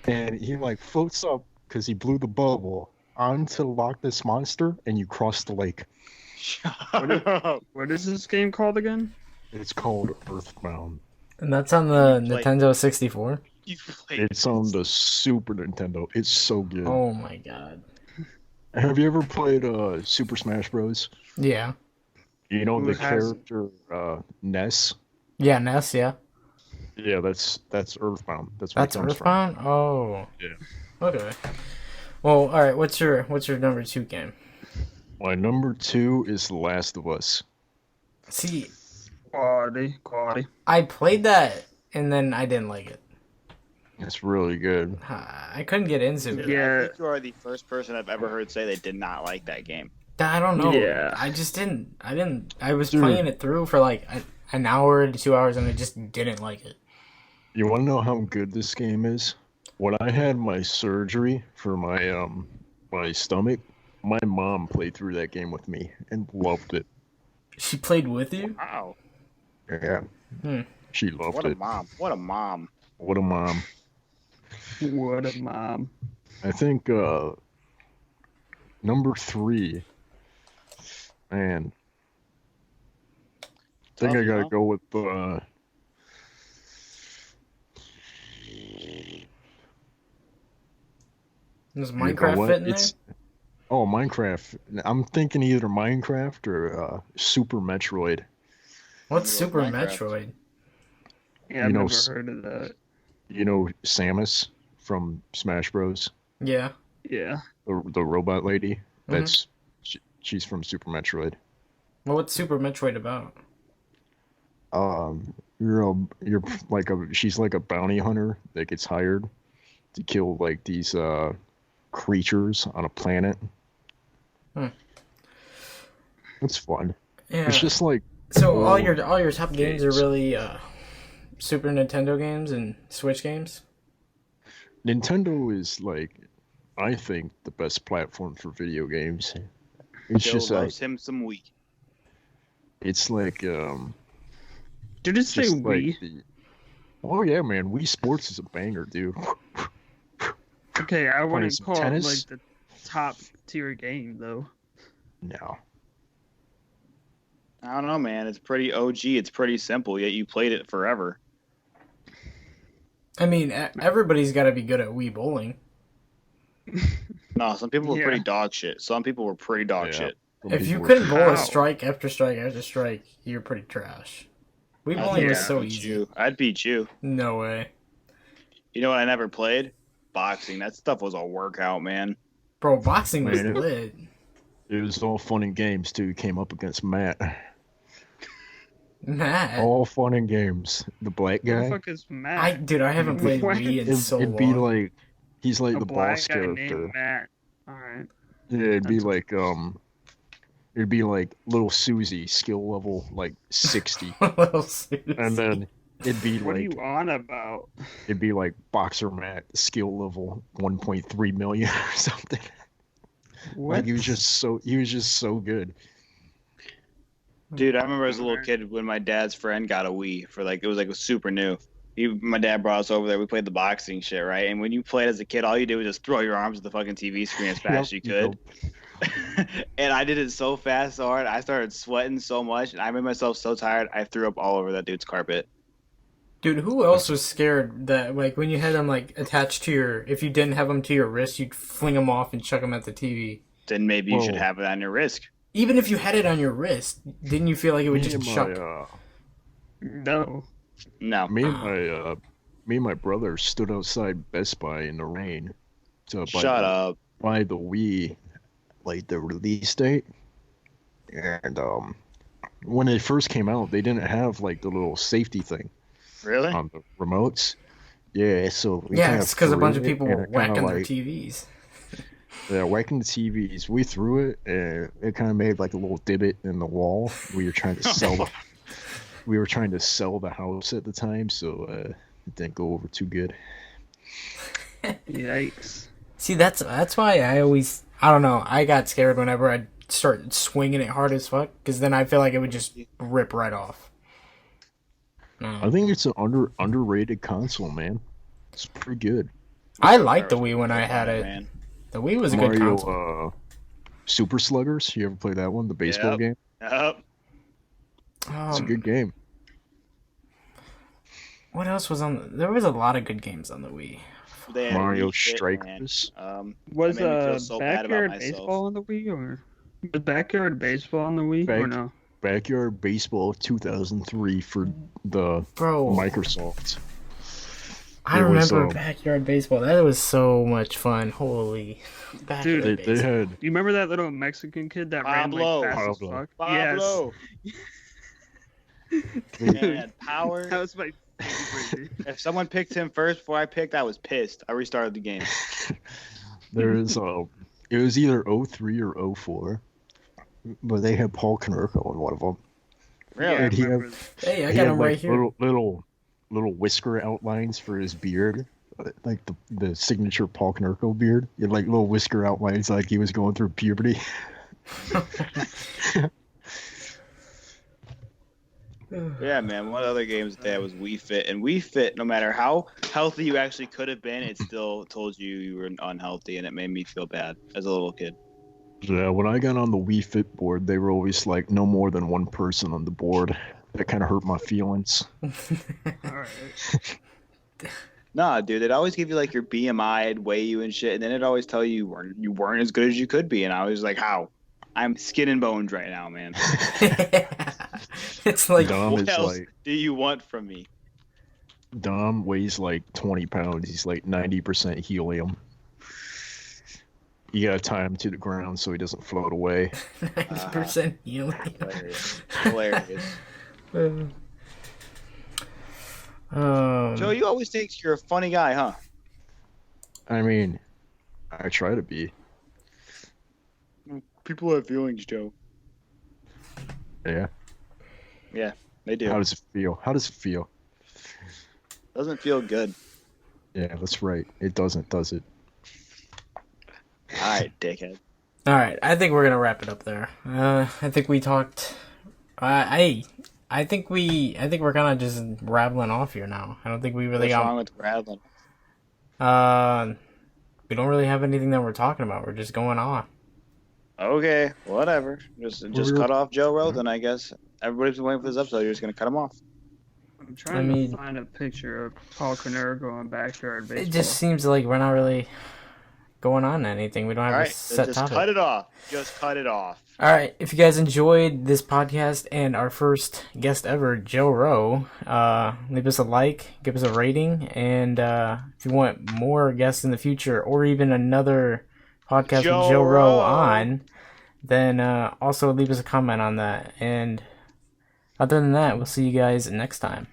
[SPEAKER 2] and he like floats up because he blew the bubble onto Loch Ness Monster and you cross the lake.
[SPEAKER 1] Shut
[SPEAKER 4] What
[SPEAKER 1] up.
[SPEAKER 4] What is this game called again?
[SPEAKER 2] It's called Earthbound.
[SPEAKER 3] And that's on the
[SPEAKER 1] Like-
[SPEAKER 3] Nintendo 64.
[SPEAKER 1] You played
[SPEAKER 2] It's on the Super Nintendo. It's so good.
[SPEAKER 3] Oh my god.
[SPEAKER 2] Have you ever played Super Smash Bros?
[SPEAKER 3] Yeah.
[SPEAKER 2] You know
[SPEAKER 4] Who
[SPEAKER 2] the
[SPEAKER 4] hasn't?
[SPEAKER 2] character Ness?
[SPEAKER 3] Yeah, Ness, yeah.
[SPEAKER 2] Yeah, that's Earthbound. That's where
[SPEAKER 3] That's
[SPEAKER 2] it comes from.
[SPEAKER 3] Earthbound? Oh.
[SPEAKER 2] Yeah.
[SPEAKER 3] Okay. Well, alright, what's your number 2 game?
[SPEAKER 2] My number 2 is The Last of Us.
[SPEAKER 3] See,
[SPEAKER 4] Quality.
[SPEAKER 3] I played that and then I didn't like it.
[SPEAKER 2] It's really good.
[SPEAKER 3] I couldn't get into it.
[SPEAKER 4] Yeah.
[SPEAKER 1] I think you are the first person I've ever heard say they did not like that game.
[SPEAKER 3] I don't know.
[SPEAKER 4] Yeah.
[SPEAKER 3] I just didn't. I was
[SPEAKER 2] Dude.
[SPEAKER 3] playing it through for like an hour to 2 hours and I just didn't like it.
[SPEAKER 2] You want to know how good this game is? When I had my surgery for my my stomach, my mom played through that game with me and loved it.
[SPEAKER 3] She played with you?
[SPEAKER 1] Wow.
[SPEAKER 2] Yeah.
[SPEAKER 3] Hmm.
[SPEAKER 2] She loved
[SPEAKER 1] What a
[SPEAKER 2] it.
[SPEAKER 1] mom. What a mom.
[SPEAKER 2] What a mom.
[SPEAKER 4] What a mom.
[SPEAKER 2] I think number 3. Man. I think
[SPEAKER 1] Tough,
[SPEAKER 2] I gotta
[SPEAKER 1] huh?
[SPEAKER 2] go with
[SPEAKER 3] Does
[SPEAKER 2] you know
[SPEAKER 3] Minecraft
[SPEAKER 2] what?
[SPEAKER 3] fit in there?
[SPEAKER 2] Oh, Minecraft. I'm thinking either Minecraft or Super Metroid.
[SPEAKER 3] What's
[SPEAKER 1] You
[SPEAKER 3] Super
[SPEAKER 1] love Minecraft.
[SPEAKER 3] Metroid?
[SPEAKER 4] Yeah, I've
[SPEAKER 2] You know,
[SPEAKER 4] never
[SPEAKER 2] s-
[SPEAKER 4] heard of that.
[SPEAKER 2] You know Samus from Smash Bros.
[SPEAKER 3] Yeah.
[SPEAKER 4] Yeah.
[SPEAKER 2] The robot lady.
[SPEAKER 3] Mm-hmm.
[SPEAKER 2] That's she's from Super Metroid.
[SPEAKER 3] Well, what's Super Metroid about?
[SPEAKER 2] You're like she's like a bounty hunter that gets hired to kill like these creatures on a planet.
[SPEAKER 3] Hmm.
[SPEAKER 2] It's fun.
[SPEAKER 3] Yeah.
[SPEAKER 2] It's just like
[SPEAKER 3] So all
[SPEAKER 2] Oh,
[SPEAKER 3] your top games are
[SPEAKER 2] games.
[SPEAKER 3] really Super Nintendo games and Switch games?
[SPEAKER 2] Nintendo is like, I think, the best platform for video games. It's
[SPEAKER 1] Joe
[SPEAKER 2] just like
[SPEAKER 1] loves him some Wii.
[SPEAKER 2] it's like
[SPEAKER 4] Did it say
[SPEAKER 2] just
[SPEAKER 4] Wii?
[SPEAKER 2] like the, oh yeah, man, Wii Sports is a banger, dude.
[SPEAKER 4] Okay, I wouldn't
[SPEAKER 2] some
[SPEAKER 4] call it
[SPEAKER 2] tennis?
[SPEAKER 4] like the top tier game though.
[SPEAKER 2] No,
[SPEAKER 1] I don't know, man. It's pretty OG. It's pretty simple, yet you played it forever.
[SPEAKER 3] I mean, everybody's got to be good at Wii bowling.
[SPEAKER 1] No, some people were
[SPEAKER 4] Yeah.
[SPEAKER 1] pretty dog shit. Some people were pretty dog
[SPEAKER 2] Yeah.
[SPEAKER 1] shit.
[SPEAKER 2] Some
[SPEAKER 3] If you
[SPEAKER 2] people
[SPEAKER 3] couldn't bowl
[SPEAKER 4] How?
[SPEAKER 3] a strike after strike after strike, you're pretty trash. Wii
[SPEAKER 1] I'd
[SPEAKER 3] bowling was
[SPEAKER 4] yeah.
[SPEAKER 3] so
[SPEAKER 1] beat
[SPEAKER 3] easy.
[SPEAKER 1] you. I'd beat you.
[SPEAKER 3] No way.
[SPEAKER 1] You know what I never played? Boxing. That stuff was a workout, man.
[SPEAKER 3] Bro, boxing was
[SPEAKER 2] Man,
[SPEAKER 3] lit.
[SPEAKER 2] it was all fun and games too. Came up against Matt.
[SPEAKER 3] Matt.
[SPEAKER 2] All fun and games. The black
[SPEAKER 4] Who the
[SPEAKER 2] guy.
[SPEAKER 4] fuck is Matt?
[SPEAKER 3] Dude, I haven't played
[SPEAKER 4] What?
[SPEAKER 3] Wii in
[SPEAKER 2] It'd,
[SPEAKER 3] so
[SPEAKER 2] it'd
[SPEAKER 3] long.
[SPEAKER 2] be like he's like
[SPEAKER 4] A
[SPEAKER 2] the
[SPEAKER 4] black
[SPEAKER 2] boss
[SPEAKER 4] guy
[SPEAKER 2] character.
[SPEAKER 4] named Matt. Alright.
[SPEAKER 2] Yeah, it'd be
[SPEAKER 4] That's-
[SPEAKER 2] like it'd be like little Susie, skill level like 60,
[SPEAKER 3] Little Susie.
[SPEAKER 2] and then it'd be
[SPEAKER 4] What are
[SPEAKER 2] like
[SPEAKER 4] you on about?
[SPEAKER 2] it'd be like Boxer Matt, skill level 1.3 million or something.
[SPEAKER 4] What?
[SPEAKER 2] Like he was just so good.
[SPEAKER 1] Dude, I remember as a little kid when my dad's friend got a Wii for like it was like super new. My dad brought us over there. We played the boxing shit, right? And when you played as a kid, all you did was just throw your arms at the fucking TV screen as fast as you could. And I did it so fast, so hard. I started sweating so much, and I made myself so tired. I threw up all over that dude's carpet.
[SPEAKER 3] Dude, who else was scared that, like, when you had them, like, attached to your... If you didn't have them to your wrist, you'd fling them off and chuck them at the TV.
[SPEAKER 1] Then maybe you should
[SPEAKER 2] Whoa.
[SPEAKER 1] have it on your wrist.
[SPEAKER 3] Even if you had it on your wrist, didn't you feel like it would
[SPEAKER 2] Me
[SPEAKER 3] just
[SPEAKER 2] and
[SPEAKER 3] chuck...
[SPEAKER 4] No.
[SPEAKER 1] No.
[SPEAKER 2] me and my brother stood outside Best Buy in the rain to
[SPEAKER 1] Shut up.
[SPEAKER 2] buy the Wii, like the release date. And when they first came out, they didn't have like the little safety thing
[SPEAKER 1] Really?
[SPEAKER 2] on the remotes. Yeah, so we
[SPEAKER 3] Yeah,
[SPEAKER 2] kinda
[SPEAKER 3] it's because a bunch of
[SPEAKER 2] threw it,
[SPEAKER 3] people
[SPEAKER 2] and
[SPEAKER 3] were
[SPEAKER 2] it kinda,
[SPEAKER 3] whacking their
[SPEAKER 2] like,
[SPEAKER 3] TVs.
[SPEAKER 2] Yeah, whacking the TVs. We threw it, and it kind of made like a little divot in the wall. We were trying to sell the house at the time, so it didn't go over too good.
[SPEAKER 4] Yikes.
[SPEAKER 3] See, that's why I always... I don't know, I got scared whenever I'd start swinging it hard as fuck, because then I feel like it would just rip right off. No.
[SPEAKER 2] I think it's an underrated console, man. It's pretty good.
[SPEAKER 3] I liked the Wii when I had it.
[SPEAKER 1] Man.
[SPEAKER 3] The Wii was a good
[SPEAKER 2] Mario
[SPEAKER 3] console.
[SPEAKER 2] Super Sluggers. You ever play that one? The baseball
[SPEAKER 1] Yep.
[SPEAKER 2] game.
[SPEAKER 1] Yep.
[SPEAKER 2] It's a good game.
[SPEAKER 3] What else was on? There was a lot of good games on the Wii.
[SPEAKER 1] They had
[SPEAKER 2] Mario
[SPEAKER 1] Wii Fit,
[SPEAKER 2] Strikers.
[SPEAKER 1] man.
[SPEAKER 4] Was
[SPEAKER 1] that made me feel so bad about
[SPEAKER 4] backyard
[SPEAKER 1] myself.
[SPEAKER 4] baseball on the Wii, or was backyard baseball on the Wii, or no?
[SPEAKER 2] Backyard Baseball 2003 for the
[SPEAKER 3] Bro,
[SPEAKER 2] Microsoft.
[SPEAKER 3] I
[SPEAKER 2] it was,
[SPEAKER 3] remember Backyard Baseball. That was so much fun. Holy. Backyard
[SPEAKER 4] Dude,
[SPEAKER 2] They
[SPEAKER 3] Baseball.
[SPEAKER 2] had
[SPEAKER 4] You remember that little Mexican kid that
[SPEAKER 1] Pablo.
[SPEAKER 4] ran like fast
[SPEAKER 2] Pablo.
[SPEAKER 4] as fuck?
[SPEAKER 1] Pablo.
[SPEAKER 4] Yes.
[SPEAKER 1] Man, power.
[SPEAKER 4] That was my favorite.
[SPEAKER 1] If someone picked him first before I picked, I was pissed. I restarted the game.
[SPEAKER 2] there is it was either 03 or 04, but they had Paul Konerko in one of them.
[SPEAKER 1] Really?
[SPEAKER 2] And he
[SPEAKER 4] remember
[SPEAKER 3] Hey, I
[SPEAKER 2] he
[SPEAKER 3] got
[SPEAKER 2] had
[SPEAKER 3] him right
[SPEAKER 2] like
[SPEAKER 3] here.
[SPEAKER 2] little whisker outlines for his beard, like the signature Paul Konerko beard. He had like little whisker outlines, like he was going through puberty.
[SPEAKER 1] Yeah, man. One of the other games that they had was Wii Fit, and Wii Fit, no matter how healthy you actually could have been, it still told you were unhealthy, and it made me feel bad as a little kid.
[SPEAKER 2] Yeah, when I got on the Wii Fit board, they were always like no more than one person on the board. That kind of hurt my feelings.
[SPEAKER 4] Alright.
[SPEAKER 1] Nah, dude, they'd always give you like your BMI, it'd weigh you and shit, and then it'd always tell you weren't as good as you could be, and I was like, how? I'm skin and bones right now, man.
[SPEAKER 3] It's like,
[SPEAKER 2] Dom
[SPEAKER 1] What
[SPEAKER 2] is
[SPEAKER 1] else
[SPEAKER 2] like
[SPEAKER 1] do you want from me?
[SPEAKER 2] Dom weighs like 20 pounds. He's like 90% helium. You gotta tie him to the ground so he doesn't float away.
[SPEAKER 3] 90% helium.
[SPEAKER 1] Hilarious. Hilarious. Joe, you always think you're a funny guy, huh?
[SPEAKER 2] I mean, I try to be.
[SPEAKER 1] People have feelings, Joe.
[SPEAKER 2] Yeah.
[SPEAKER 1] They do.
[SPEAKER 2] How does it feel? How does it feel?
[SPEAKER 1] Doesn't feel good.
[SPEAKER 2] Yeah, that's right. It doesn't, does it?
[SPEAKER 1] All right, dickhead.
[SPEAKER 3] All right, I think we're gonna wrap it up there. I think we talked. I think we're kind of just rattling off here now. I don't think we really
[SPEAKER 1] What's wrong with Radlin?
[SPEAKER 3] we don't really have anything that we're talking about. We're just going off.
[SPEAKER 1] Okay, whatever. Just
[SPEAKER 2] We're-
[SPEAKER 1] cut off Joe Rowe, then I guess. Everybody's been waiting for this episode. You're just gonna cut him off.
[SPEAKER 4] I'm trying
[SPEAKER 3] I mean-
[SPEAKER 4] to find a picture of Paul Konerko on backyard baseball.
[SPEAKER 3] It just seems like we're not really going on anything. We don't have
[SPEAKER 1] All
[SPEAKER 3] a
[SPEAKER 1] right,
[SPEAKER 3] set
[SPEAKER 1] then just
[SPEAKER 3] topic.
[SPEAKER 1] cut it off. Just cut it off.
[SPEAKER 3] All right, if you guys enjoyed this podcast and our first guest ever, Joe Rowe, leave us a like, give us a rating, and if you want more guests in the future or even another podcast
[SPEAKER 1] Joe
[SPEAKER 3] with Joe Rowe
[SPEAKER 1] Rowe.
[SPEAKER 3] on, then also leave us a comment on that. And other than that, we'll see you guys next time.